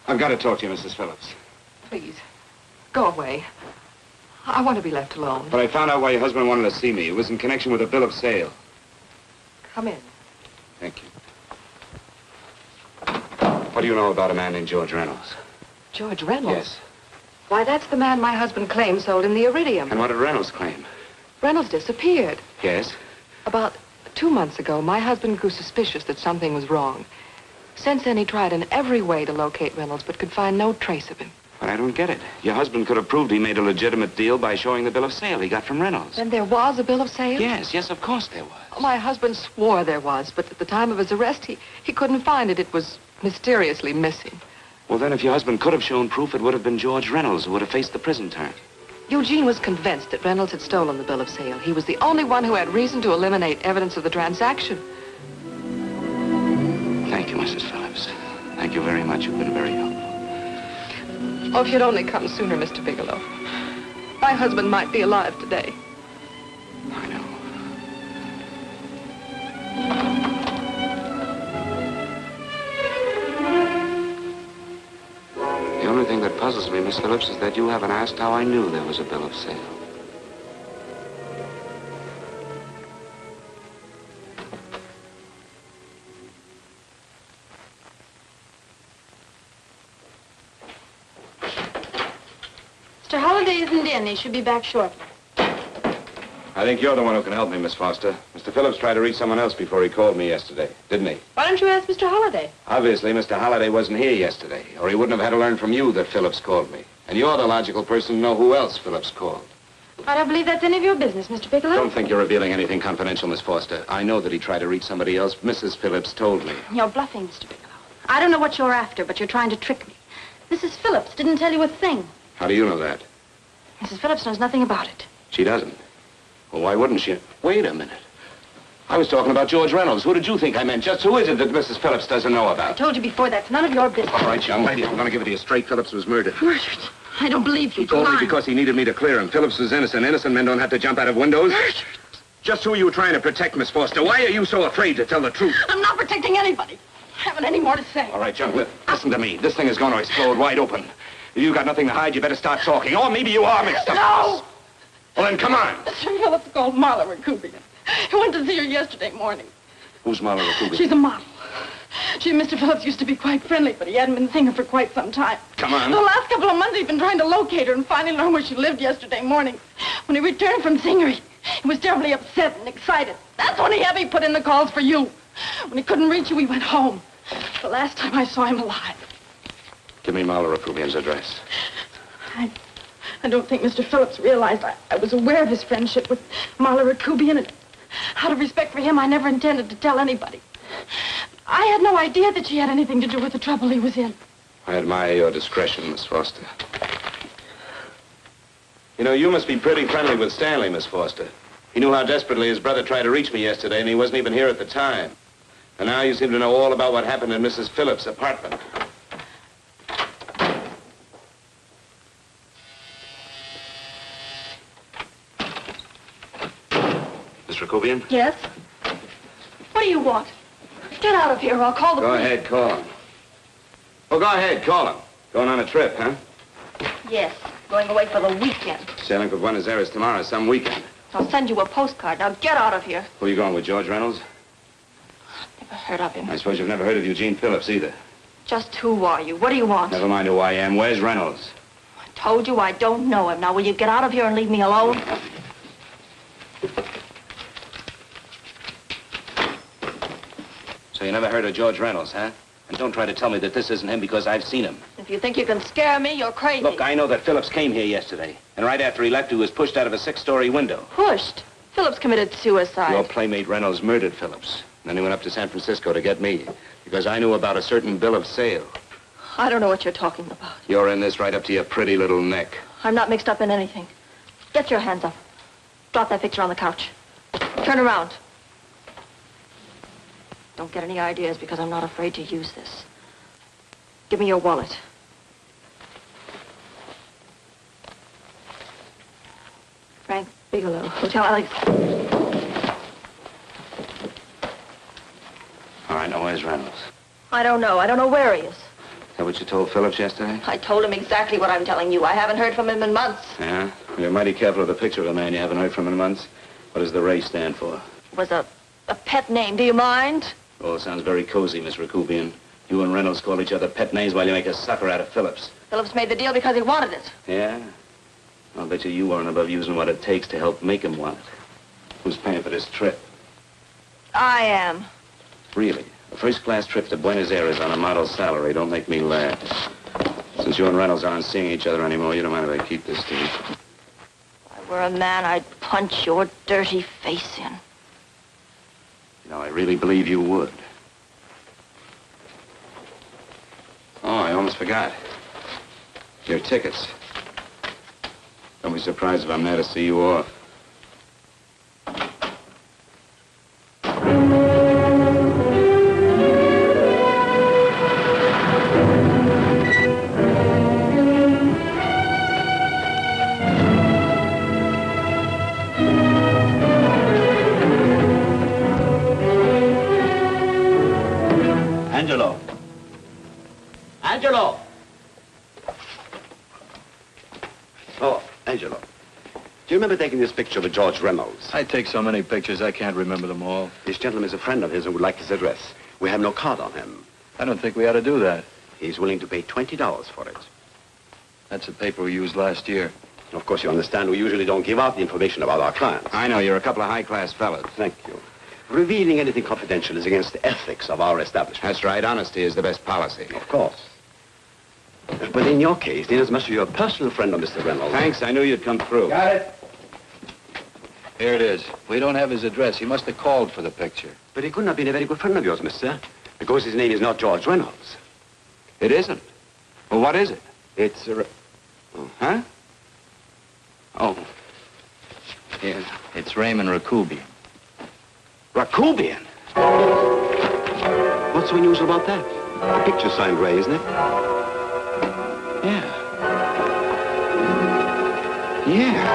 I've got to talk to you, Mrs. Phillips.
Please, go away. I want to be left alone.
But I found out why your husband wanted to see me. It was in connection with a bill of sale.
Come in.
Thank you. What do you know about a man named George Reynolds?
George Reynolds?
Yes.
Why, that's the man my husband claimed sold him the iridium.
And what did Reynolds claim?
Reynolds disappeared.
Yes?
About 2 months ago, my husband grew suspicious that something was wrong. Since then, he tried in every way to locate Reynolds, but could find no trace of him.
But I don't get it. Your husband could have proved he made a legitimate deal by showing the bill of sale he got from Reynolds.
Then there was a bill of sale?
Yes, of course there was.
My husband swore there was, but at the time of his arrest, he couldn't find it. It was mysteriously missing.
Well, then, if your husband could have shown proof, it would have been George Reynolds who would have faced the prison term.
Eugene was convinced that Reynolds had stolen the bill of sale. He was the only one who had reason to eliminate evidence of the transaction.
Thank you, Mrs. Thank you very much. You've been very helpful.
Oh, if you'd only come sooner, Mr. Bigelow. My husband might be alive today.
I know. The only thing that puzzles me, Miss Phillips, is that you haven't asked how I knew there was a bill of sale.
Mr. Holliday isn't in. He should be back shortly.
I think you're the one who can help me, Miss Foster. Mr. Phillips tried to reach someone else before he called me yesterday, didn't he?
Why don't you ask Mr. Holliday?
Obviously, Mr. Holliday wasn't here yesterday, or he wouldn't have had to learn from you that Phillips called me. And you're the logical person to know who else Phillips called.
I don't believe that's any of your business, Mr. Bigelow.
Don't think you're revealing anything confidential, Miss Foster. I know that he tried to reach somebody else. Mrs. Phillips told me.
You're bluffing, Mr. Bigelow. I don't know what you're after, but you're trying to trick me. Mrs. Phillips didn't tell you a thing.
How do you know that?
Mrs. Phillips knows nothing about it.
She doesn't. Well, why wouldn't she? Wait a minute. I was talking about George Reynolds. Who did you think I meant? Just who is it that Mrs. Phillips doesn't know
I
about?
told you before, that's none of your business.
All right, young lady, I'm going to give it to you straight. Phillips was murdered.
Murdered? I don't believe you.
He told me because he needed me to clear him. Phillips was innocent. Innocent men don't have to jump out of windows.
Murdered?
Just who are you trying to protect, Miss Foster? Why are you so afraid to tell the truth?
I'm not protecting anybody. I haven't any more to say.
All right, young, listen to me. This thing is going to explode wide open. If you've got nothing to hide, you better start talking. Or maybe you are mixed up.
No!
Well, then, come on.
Mr. Phillips called Marla Rakubian. He went to see her yesterday morning.
Who's Marla Rakubian?
She's a model. She and Mr. Phillips used to be quite friendly, but he hadn't been seeing her for quite some time.
Come on.
The last couple of months, he'd been trying to locate her and finally learned where she lived yesterday morning. When he returned from seeing her, he was terribly upset and excited. That's when he had me put in the calls for you. When he couldn't reach you, he went home. The last time I saw him alive.
Give me Marla Rakubian's address.
I don't think Mr. Phillips realized I was aware of his friendship with Marla Rakubian, and out of respect for him, I never intended to tell anybody. I had no idea that she had anything to do with the trouble he was in.
I admire your discretion, Miss Foster. You know, you must be pretty friendly with Stanley, Miss Foster. He knew how desperately his brother tried to reach me yesterday, and he wasn't even here at the time. And now you seem to know all about what happened in Mrs. Phillips' apartment. Miss Rakubian?
Yes? What do you want? Get out of here or I'll call the
Go
police.
ahead, call him. Well, go ahead, call him. Going on a trip, huh?
Yes, going away for the weekend.
Sailing for Buenos Aires tomorrow, some weekend.
I'll send you a postcard. Now get out of here.
Who are you going with, George Reynolds?
Never heard of him.
I suppose you've never heard of Eugene Phillips either.
Just who are you? What do you want?
Never mind who I am. Where's Reynolds?
I told you I don't know him. Now will you get out of here and leave me alone?
So you never heard of George Reynolds, huh? And don't try to tell me that this isn't him because I've seen him.
If you think you can scare me, you're crazy.
Look, I know that Phillips came here yesterday. And right after he left, he was pushed out of a 6-story window.
Pushed? Phillips committed suicide.
Your playmate Reynolds murdered Phillips. And then he went up to San Francisco to get me. Because I knew about a certain bill of sale.
I don't know what you're talking about.
You're in this right up to your pretty little neck.
I'm not mixed up in anything. Get your hands up. Drop that picture on the couch. Turn around. Don't get any ideas because I'm not afraid to use this. Give me your wallet. Frank Bigelow, Hotel Alex.
All right, now where's Reynolds?
I don't know. I don't know where he is.
Is that what you told Phillips yesterday?
I told him exactly what I'm telling you. I haven't heard from him in months.
Yeah? You're mighty careful of the picture of a man you haven't heard from in months. What does the Ray stand for?
It was a pet name. Do you mind?
Oh, it sounds very cozy, Miss Rakubian. You and Reynolds call each other pet names while you make a sucker out of Phillips.
Phillips made the deal because he wanted it.
Yeah? I'll bet you weren't above using what it takes to help make him want it. Who's paying for this trip?
I am.
Really? A first-class trip to Buenos Aires on a model salary. Don't make me laugh. Since you and Reynolds aren't seeing each other anymore, you don't mind if I keep this to you.
If I were a man, I'd punch your dirty face in.
You know, I really believe you would. Oh, I almost forgot. Your tickets. Don't be surprised if I'm there to see you off.
Angelo. Angelo!
Oh, Angelo. Do you remember taking this picture with George Reynolds?
I take so many pictures, I can't remember them all.
This gentleman is a friend of his and would like his address. We have no card on him.
I don't think we ought to do that.
He's willing to pay $20 for it.
That's the paper we used last year.
Of course, you understand we usually don't give out the information about our clients.
I know, you're a couple of high-class fellas.
Thank you. Revealing anything confidential is against the ethics of our establishment.
That's right. Honesty is the best policy.
Of course. But in your case, inasmuch as you're a personal friend of Mr. Reynolds...
Thanks. I knew you'd come through.
Got it.
Here it is. We don't have his address. He must have called for the picture.
But he couldn't have been a very good friend of yours, mister, because his name is not George Reynolds.
It isn't? Well, what is it?
It's huh?
Oh.
Here. It's Raymond Rakubian.
Rakubian? What's so unusual about that? The picture's signed Ray, isn't it?
Yeah.
Yeah.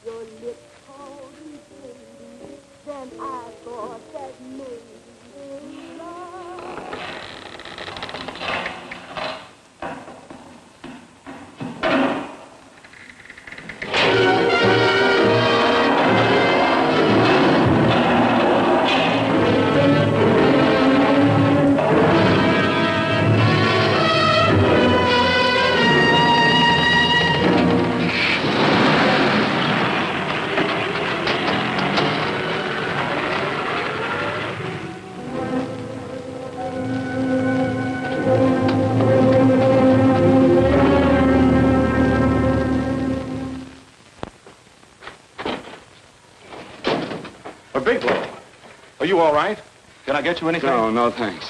Your lips cold and tender, then I thought that maybe love.
Are you all right? Can I get you anything?
No, thanks.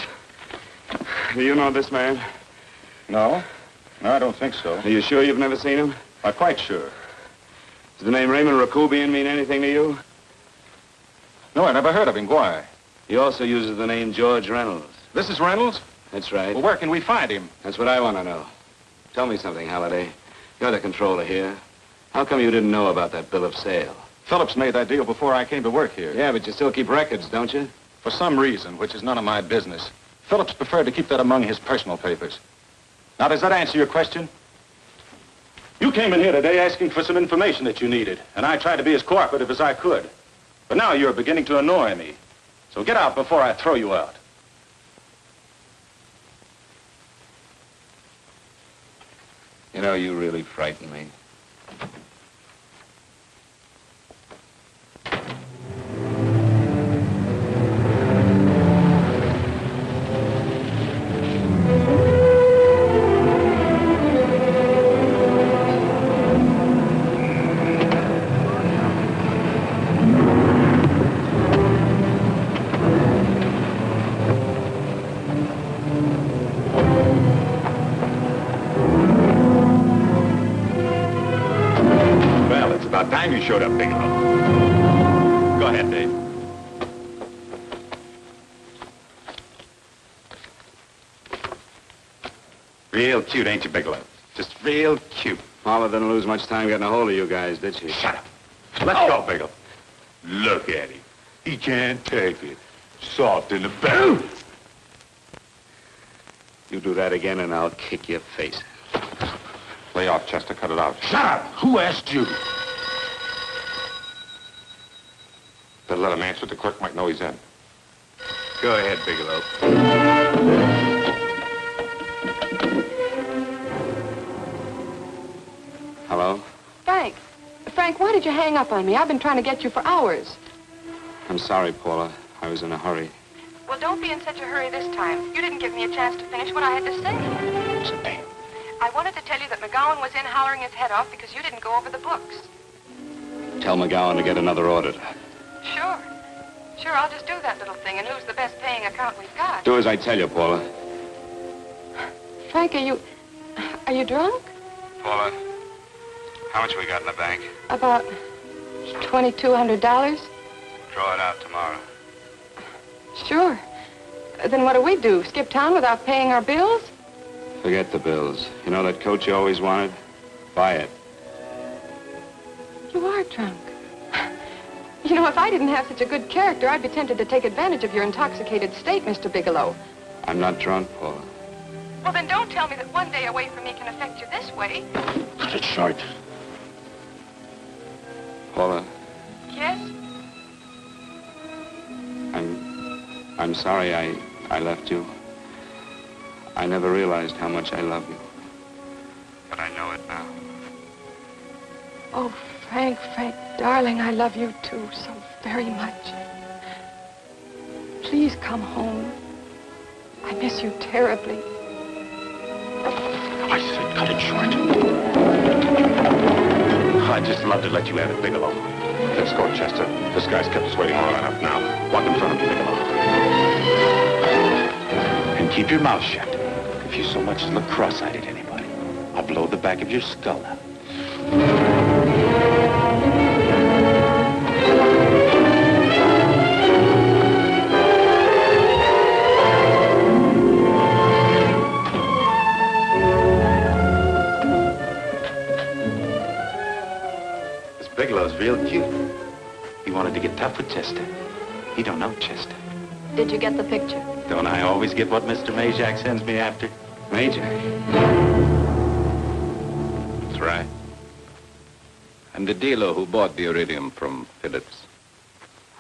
Do you know this man?
No. No, I don't think so.
Are you sure you've never seen him?
I'm quite sure.
Does the name Raymond Rakubian mean anything to you?
No, I never heard of him. Why?
He also uses the name George Reynolds.
This is Reynolds?
That's right.
Well, where can we find him?
That's what I want to know. Tell me something, Halliday. You're the controller here. How come you didn't know about that bill of sale?
Phillips made that deal before I came to work here.
Yeah, but you still keep records, don't you?
For some reason, which is none of my business, Phillips preferred to keep that among his personal papers. Now, does that answer your question? You came in here today asking for some information that you needed, and I tried to be as cooperative as I could. But now you're beginning to annoy me. So get out before I throw you out.
You know, you really frighten me.
finally showed up, Bigelow. Go ahead, Dave. Real cute, ain't you, Bigelow? Just real cute.
Paula didn't lose much time getting a hold of you guys, did she?
Shut up. Let's go, Bigelow. Look at him. He can't take it. Soft in the belly.
You do that again and I'll kick your face.
Lay off, Chester. Cut it out. Shut up! Who asked you? Better let him answer. The clerk might know he's in.
Go ahead, Bigelow. Hello?
Frank. Frank, why did you hang up on me? I've been trying to get you for hours.
I'm sorry, Paula. I was in a hurry.
Well, don't be in such a hurry this time. You didn't give me a chance to finish what I had to say.
Sit down.
I wanted to tell you that McGowan was in hollering his head off because you didn't go over the books.
Tell McGowan to get another auditor.
Sure. Sure, I'll just do that little thing and lose the best paying account we've got.
Do as I tell you, Paula.
Frank, are you drunk?
Paula, how much we got in the bank?
About $2,200.
Draw it out tomorrow.
Sure. Then what do? Skip town without paying our bills?
Forget the bills. You know that coat you always wanted? Buy it.
You are drunk. You know, if I didn't have such a good character, I'd be tempted to take advantage of your intoxicated state, Mr. Bigelow.
I'm not drunk, Paula.
Well, then don't tell me that one day away from me can affect you this way.
Cut it short. Paula,
Yes?
I'm sorry I left you. I never realized how much I love you. But I know it now.
Oh, Frank, darling, I love you too so very much. Please come home. I miss you terribly.
I said cut it short. I'd just love to let you have it, Bigelow. Let's go, Chester. This guy's kept us waiting long enough now. Walk in front of me, Bigelow. And keep your mouth shut. If you so much as look cross-eyed at anybody, I'll blow the back of your skull out. This Bigelow's real cute. He wanted to get tough with Chester. He don't know Chester.
Did you get the picture?
Don't I always get what Mr. Majak sends me after?
Majak?
That's right. And the dealer who bought the iridium from Phillips.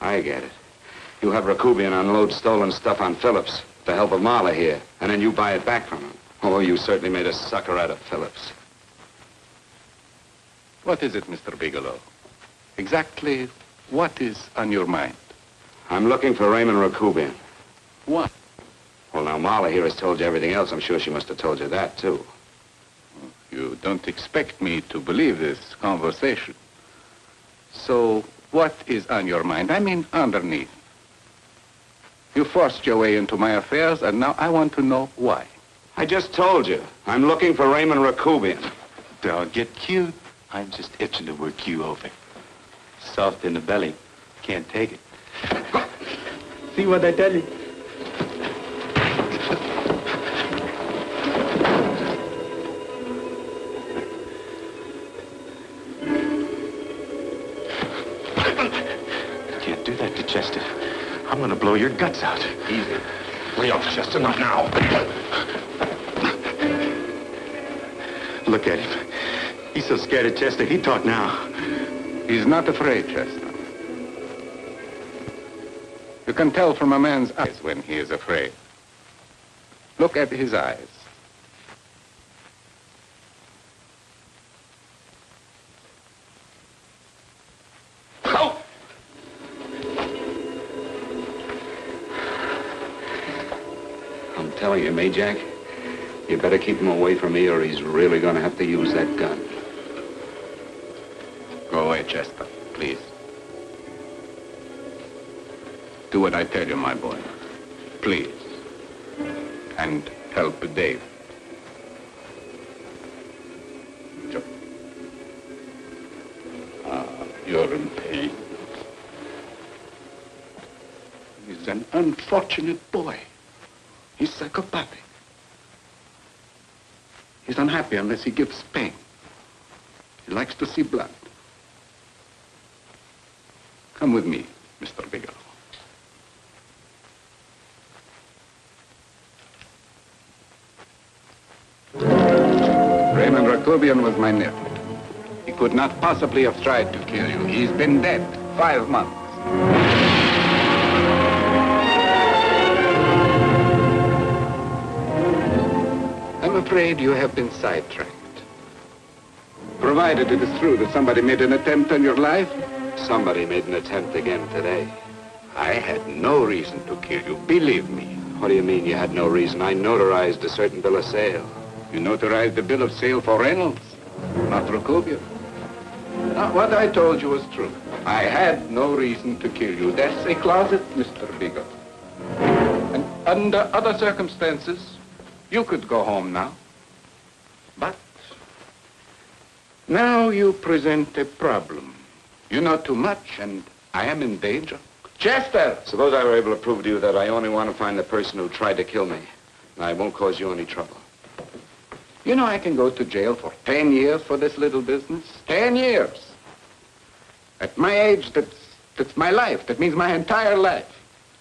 I get it. You have Rakubian unload stolen stuff on Phillips with the help of Marla here, and then you buy it back from him. Oh, you certainly made a sucker out of Phillips.
What is it, Mr. Bigelow? Exactly what is on your mind?
I'm looking for Raymond Rakubian.
What?
Well, now, Marla here has told you everything else. I'm sure she must have told you that, too.
You don't expect me to believe this conversation. So, what is on your mind? I mean, underneath. You forced your way into my affairs, and now I want to know why.
I just told you. I'm looking for Raymond Rakubian.
Don't get cute. I'm just itching to work you over. Soft in the belly. Can't take it. See what I tell you? Can't do that to Chester. I'm gonna blow your guts out.
Easy.
Lay off, Chester, not now. Look at him. He's so scared of Chester, he'd talk now.
He's not afraid, Chester. You can tell from a man's eyes when he is afraid. Look at his eyes.
Oh! I'm telling you, Majak, you better keep him away from me or he's really going to have to use that gun.
Go away, Chester, please. Do what I tell you, my boy. Please. And help Dave. Joe. You He's an unfortunate boy. He's psychopathic. He's unhappy unless he gives pain. He likes to see blood. Come with me, Mr. Bigelow. Raymond Rakubian was my nephew. He could not possibly have tried to kill you. He's been dead 5 months. I'm afraid you have been sidetracked. Provided it is true that somebody made an attempt on your life.
Somebody made an attempt again today.
I had no reason to kill you, believe me.
What do you mean you had no reason? I notarized a certain bill of sale.
You notarized the bill of sale for Reynolds, not Rakubian. Now, what I told you was true. I had no reason to kill you. That's a closet, Mr. Bigelow. And under other circumstances, you could go home now. But now you present a problem. You know too much, and I am in danger. Chester!
Suppose I were able to prove to you that I only want to find the person who tried to kill me, and I won't cause you any trouble.
You know, I can go to jail for 10 years for this little business. 10 years. At my age, that's my life. That means my entire life.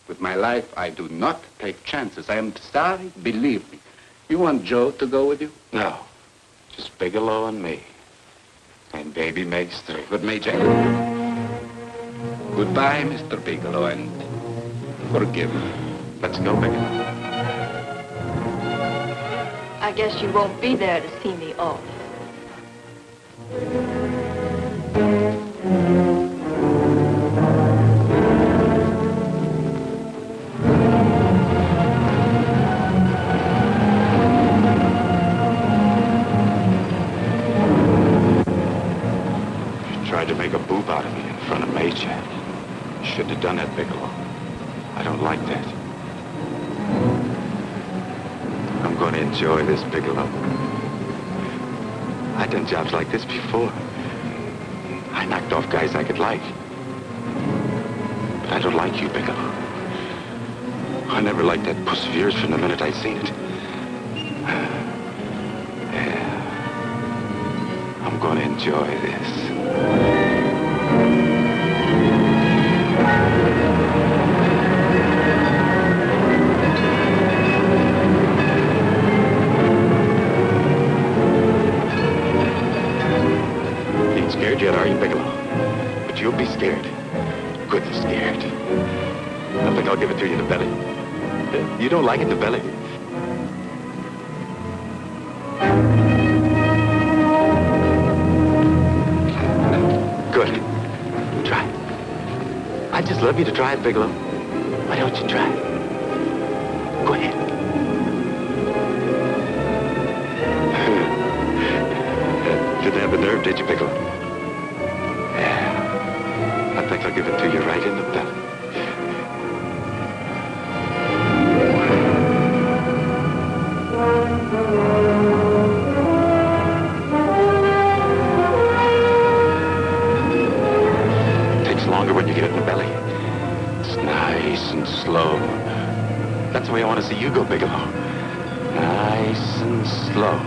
With my life, I do not take chances. I am sorry, believe me. You want Joe to go with you?
No. Just Bigelow and me. And baby makes 3.
But Major... Goodbye, Mr. Bigelow, and forgive me.
Let's go, Bigelow.
I guess you won't be there to see me off.
You tried to make a boob out of me in front of Major. You shouldn't have done that, Bigelow. I don't like that. I'm going to enjoy this, Bigelow. I've done jobs like this before. I knocked off guys I could like. But I don't like you, Bigelow. I never liked that puss of yours from the minute I seen it. Yeah. I'm going to enjoy this. Scared yet, are you, Bigelow? But you'll be scared. Good and scared. I think I'll give it to you in the belly. You don't like it in the belly? Good. Try. I'd just love you to try it, Bigelow. Why don't you try? Go ahead. Didn't have the nerve, did you, Bigelow? I think I'll give it to you right in the belly. It takes longer when you get it in the belly. It's nice and slow. That's the way I want to see you go, Bigelow. Nice and slow.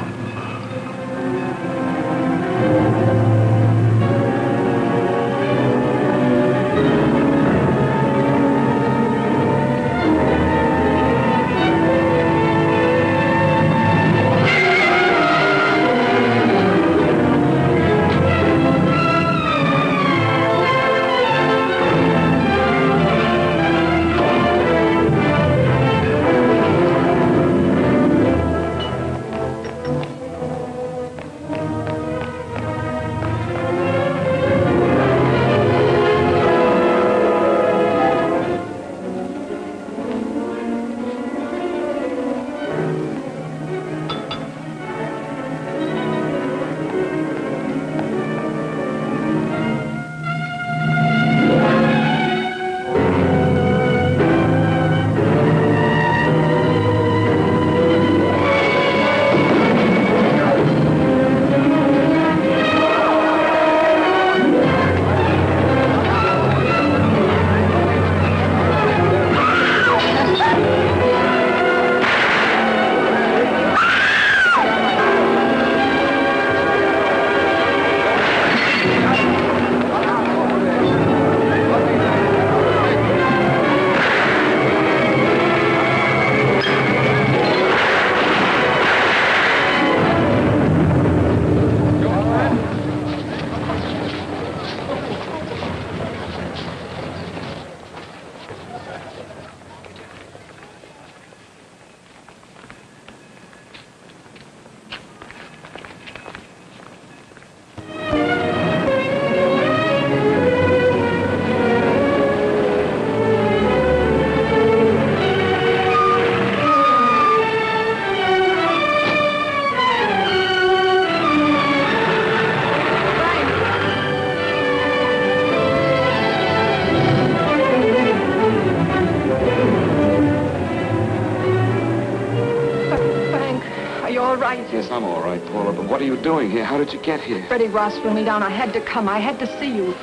I'm all right, Paula, but what are you doing here? How did you get here?
Freddie Ross threw me down. I had to come. I had to see you.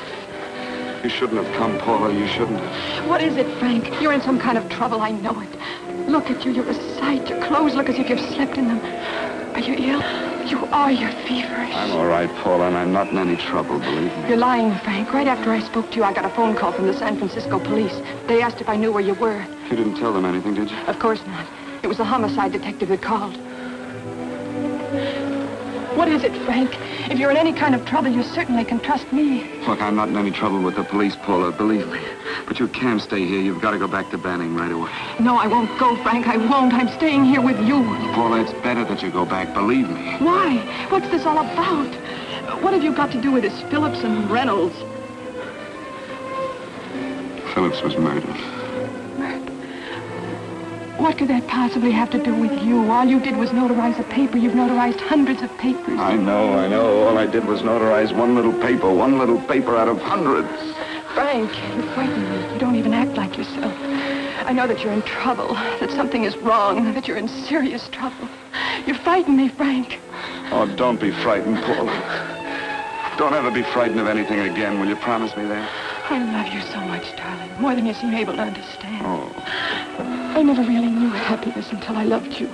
You shouldn't have come, Paula. You shouldn't have.
What is it, Frank? You're in some kind of trouble. I know it. Look at you. You're a sight. Your clothes look as if you've slept in them. Are you ill? You are. You're feverish.
I'm all right, Paula, and I'm not in any trouble, believe me.
You're lying, Frank. Right after I spoke to you, I got a phone call from the San Francisco police. They asked if I knew where you were.
You didn't tell them anything, did you?
Of course not. It was the homicide detective that called. What is it, Frank? If you're in any kind of trouble, you certainly can trust me.
Look, I'm not in any trouble with the police, Paula, believe me. But you can't stay here. You've got to go back to Banning right away.
No, I won't go, Frank. I won't. I'm staying here with you.
Paula, it's better that you go back, believe me.
Why? What's this all about? What have you got to do with this Phillips and Reynolds?
Phillips was murdered.
What could that possibly have to do with you? All you did was notarize a paper. You've notarized hundreds of papers.
I know. All I did was notarize one little paper out of hundreds.
Frank, you frighten me. You don't even act like yourself. I know that you're in trouble, that something is wrong, that you're in serious trouble. You frighten me, Frank.
Oh, don't be frightened, Paula. Don't ever be frightened of anything again. Will you promise me that?
I love you so much, darling. More than you seem able to understand.
Oh.
I never really knew happiness until I loved you.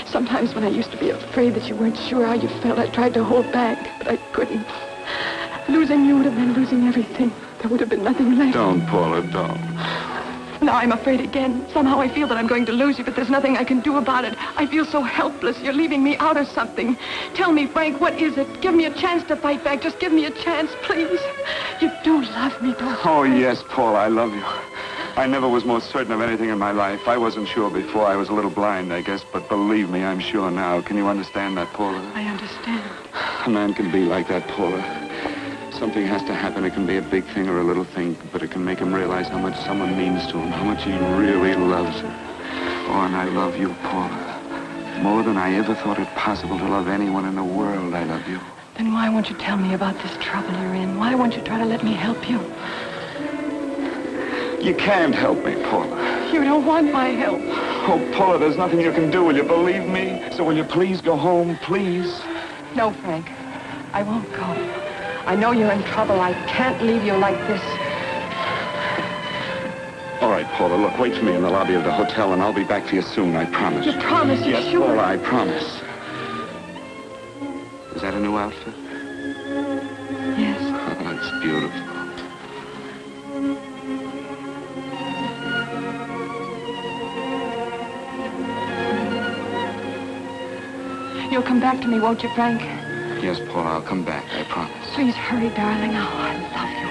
Sometimes when I used to be afraid that you weren't sure how you felt, I tried to hold back, but I couldn't. Losing you would have been losing everything. There would have been nothing left.
Don't, Paula, don't.
Now I'm afraid again. Somehow I feel that I'm going to lose you, but there's nothing I can do about it. I feel so helpless. You're leaving me out of something. Tell me, Frank, what is it? Give me a chance to fight back. Just give me a chance, please. You do love me, don't you?
Oh, yes, Paula, I love you. I never was more certain of anything in my life. I wasn't sure before. I was a little blind, I guess, but believe me, I'm sure now. Can you understand that, Paula?
I understand.
A man can be like that, Paula. Something has to happen. It can be a big thing or a little thing, but it can make him realize how much someone means to him, how much he really loves her. Oh, and I love you, Paula. More than I ever thought it possible to love anyone in the world, I love you.
Then why won't you tell me about this trouble you're in? Why won't you try to let me help you?
You can't help me, Paula.
You don't want my help.
Oh, Paula, there's nothing you can do. Will you believe me? So will you please go home, please?
No, Frank. I won't go. I know you're in trouble. I can't leave you like this.
All right, Paula, look, wait for me in the lobby of the hotel, and I'll be back for you soon, I promise.
You promise? You're
yes,
sure?
Paula, I promise. Is that a new outfit?
Yes.
Oh, it's beautiful.
You'll come back to me, won't you, Frank?
Yes, Paula, I'll come back, I promise.
Please hurry, darling. Oh, I love you.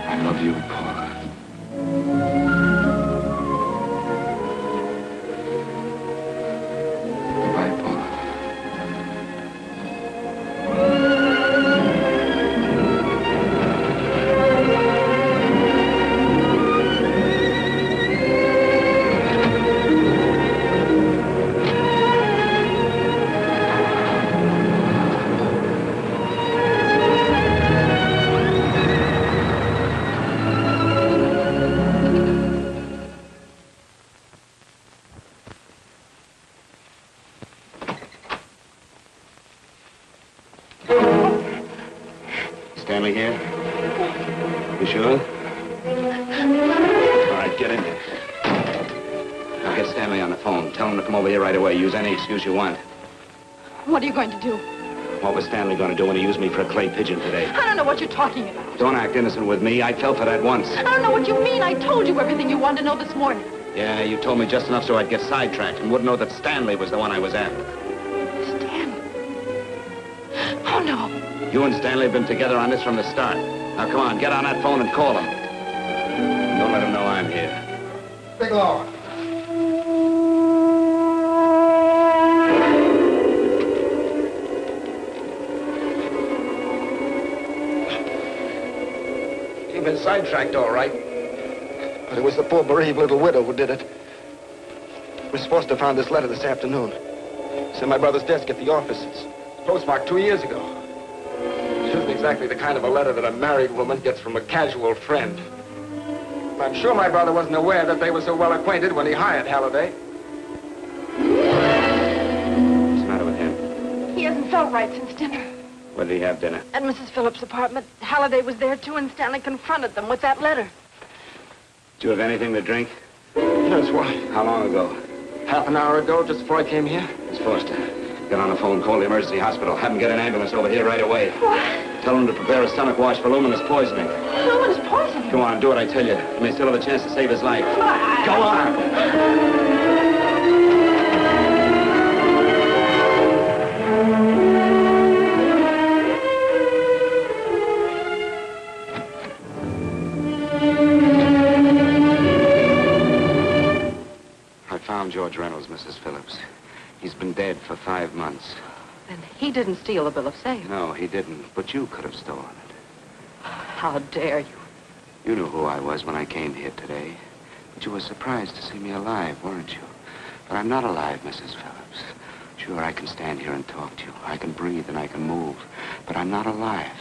I love you, Paula. Goodbye, Paula. Stanley here? You sure? All right, get in here. Now get Stanley on the phone. Tell him to come over here right away. Use any excuse you want.
What are you going to do?
What was Stanley going to do when he used me for a clay pigeon today?
I don't know what you're talking about.
Don't act innocent with me. I fell for that once.
I don't know what you mean. I told you everything you wanted to know this morning.
Yeah, you told me just enough so I'd get sidetracked and wouldn't know that Stanley was the one I was after.
Stanley? Oh, no.
You and Stanley have been together on this from the start. Now, come on, get on that phone and call him. Don't let him know I'm here.
Bigelow.
You've been sidetracked, all right. But it was the poor bereaved little widow who did it. Miss Foster found this letter this afternoon. It's in my brother's desk at the office. It's postmarked 2 years ago. It isn't exactly the kind of a letter that a married woman gets from a casual friend. I'm sure my brother wasn't aware that they were so well acquainted when he hired Halliday.
What's the matter with him?
He hasn't
out right since dinner.
Where did he have dinner?
At Mrs. Phillips' apartment. Halliday was there, too, and Stanley confronted them with that letter.
Did you have anything to drink?
Yes, why?
How long ago?
Half an hour ago, just before I came here.
Miss Foster, get on the phone, call the emergency hospital. Have them get an ambulance over here right away.
What?
Tell them to prepare a stomach wash for luminous poisoning.
Luminous poisoning?
Go on, do what I tell you. You may still have a chance to save his life. Go on! I found George Reynolds, Mrs. Phillips. He's been dead for 5 months.
And he didn't steal the bill of sale.
No, he didn't. But you could have stolen it.
How dare you?
You knew who I was when I came here today. But you were surprised to see me alive, weren't you? But I'm not alive, Mrs. Phillips. Sure, I can stand here and talk to you. I can breathe and I can move. But I'm not alive.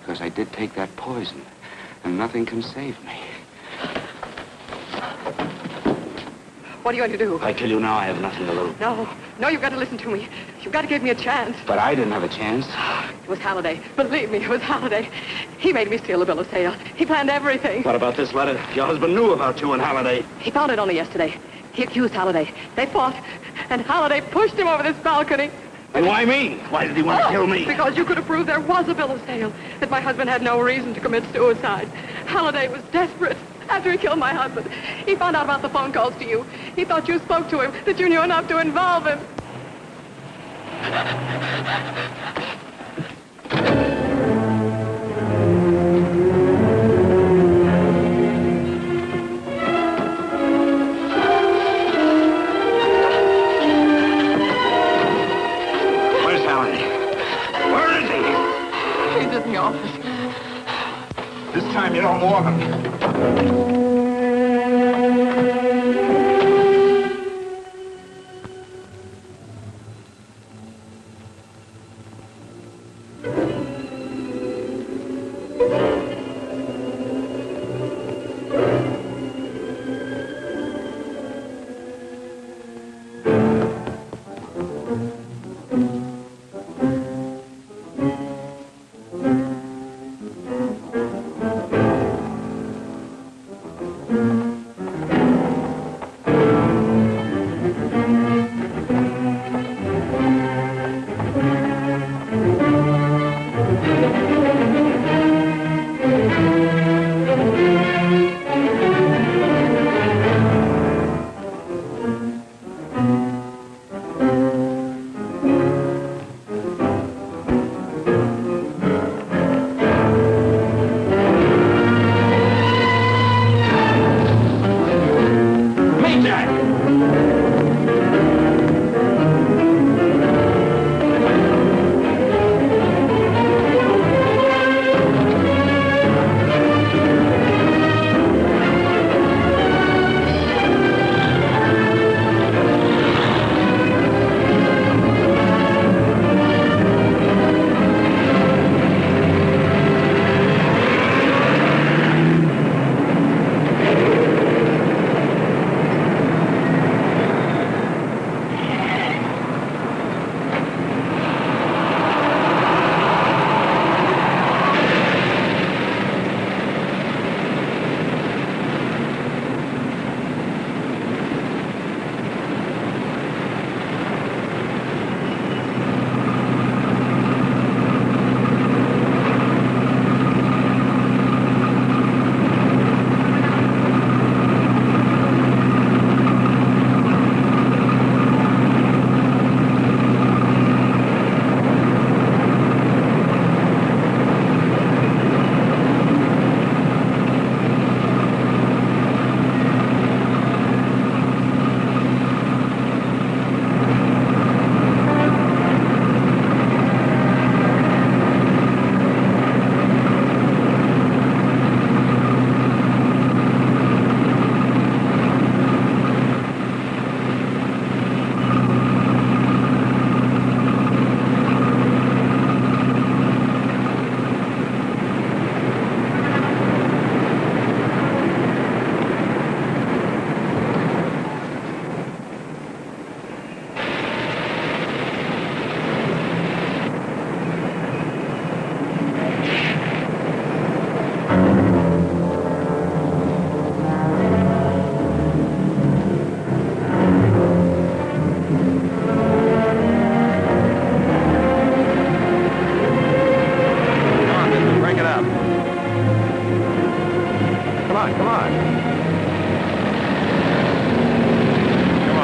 Because I did take that poison. And nothing can save me.
What are you going to do?
I tell you now, I have nothing to lose.
No, you've got to listen to me. You've got to give me a chance.
But I didn't have a chance.
It was Halliday. Believe me, it was Halliday. He made me steal the bill of sale. He planned everything.
What about this letter? Your husband knew about you and Halliday.
He found it only yesterday. He accused Halliday. They fought, and Halliday pushed him over this balcony.
And why me? Why did he want to kill me?
Because you could have proved there was a bill of sale, that my husband had no reason to commit suicide. Halliday was desperate. After he killed my husband, he found out about the phone calls to you. He thought you spoke to him, that you knew enough to involve him.
Where's Halliday? Where is he?
He's in the office.
This time you don't warn him.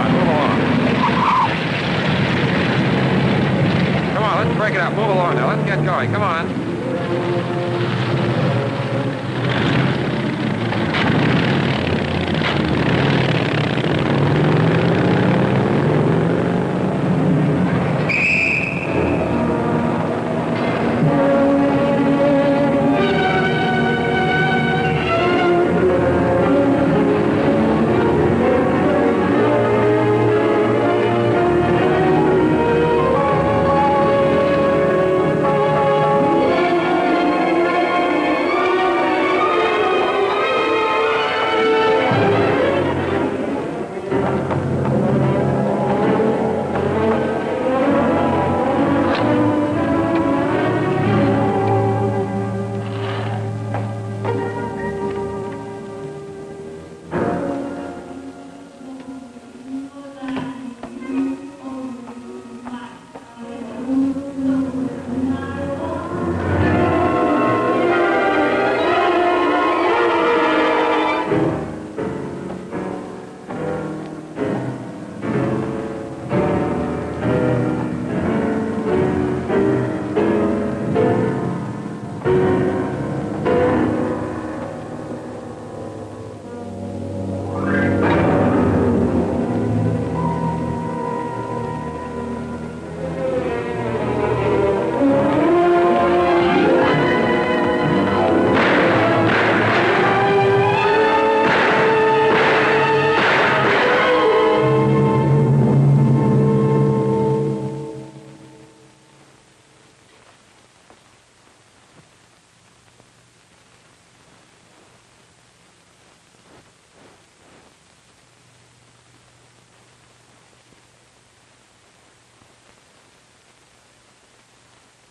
on, move along. Come on, let's break it up. Move along now. Let's get going. Come on.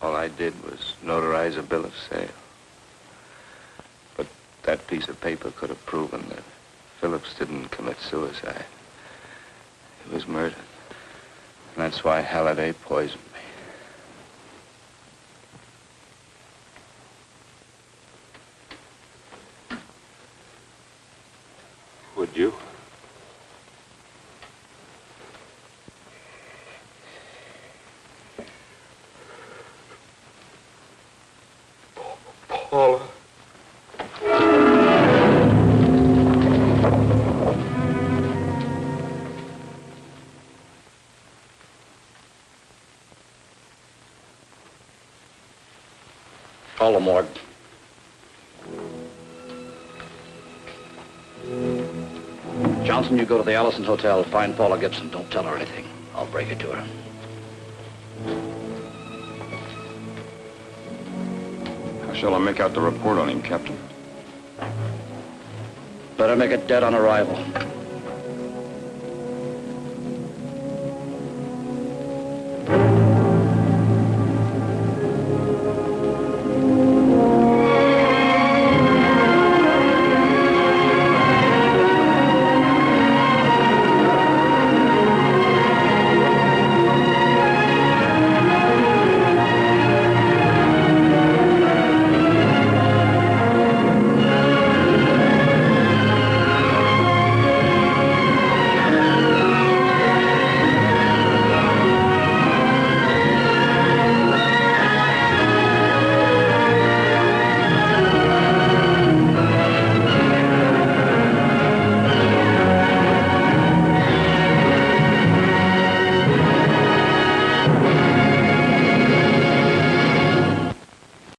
All I did was notarize a bill of sale. But that piece of paper could have proven that Phillips didn't commit suicide. He was murdered. And that's why Halliday poisoned me. Would you?
Paula.
Call the morgue. Johnson, you go to the Allison Hotel, find Paula Gibson. Don't tell her anything. I'll break it to her.
How shall I make out the report on him, Captain?
Better make it dead on arrival.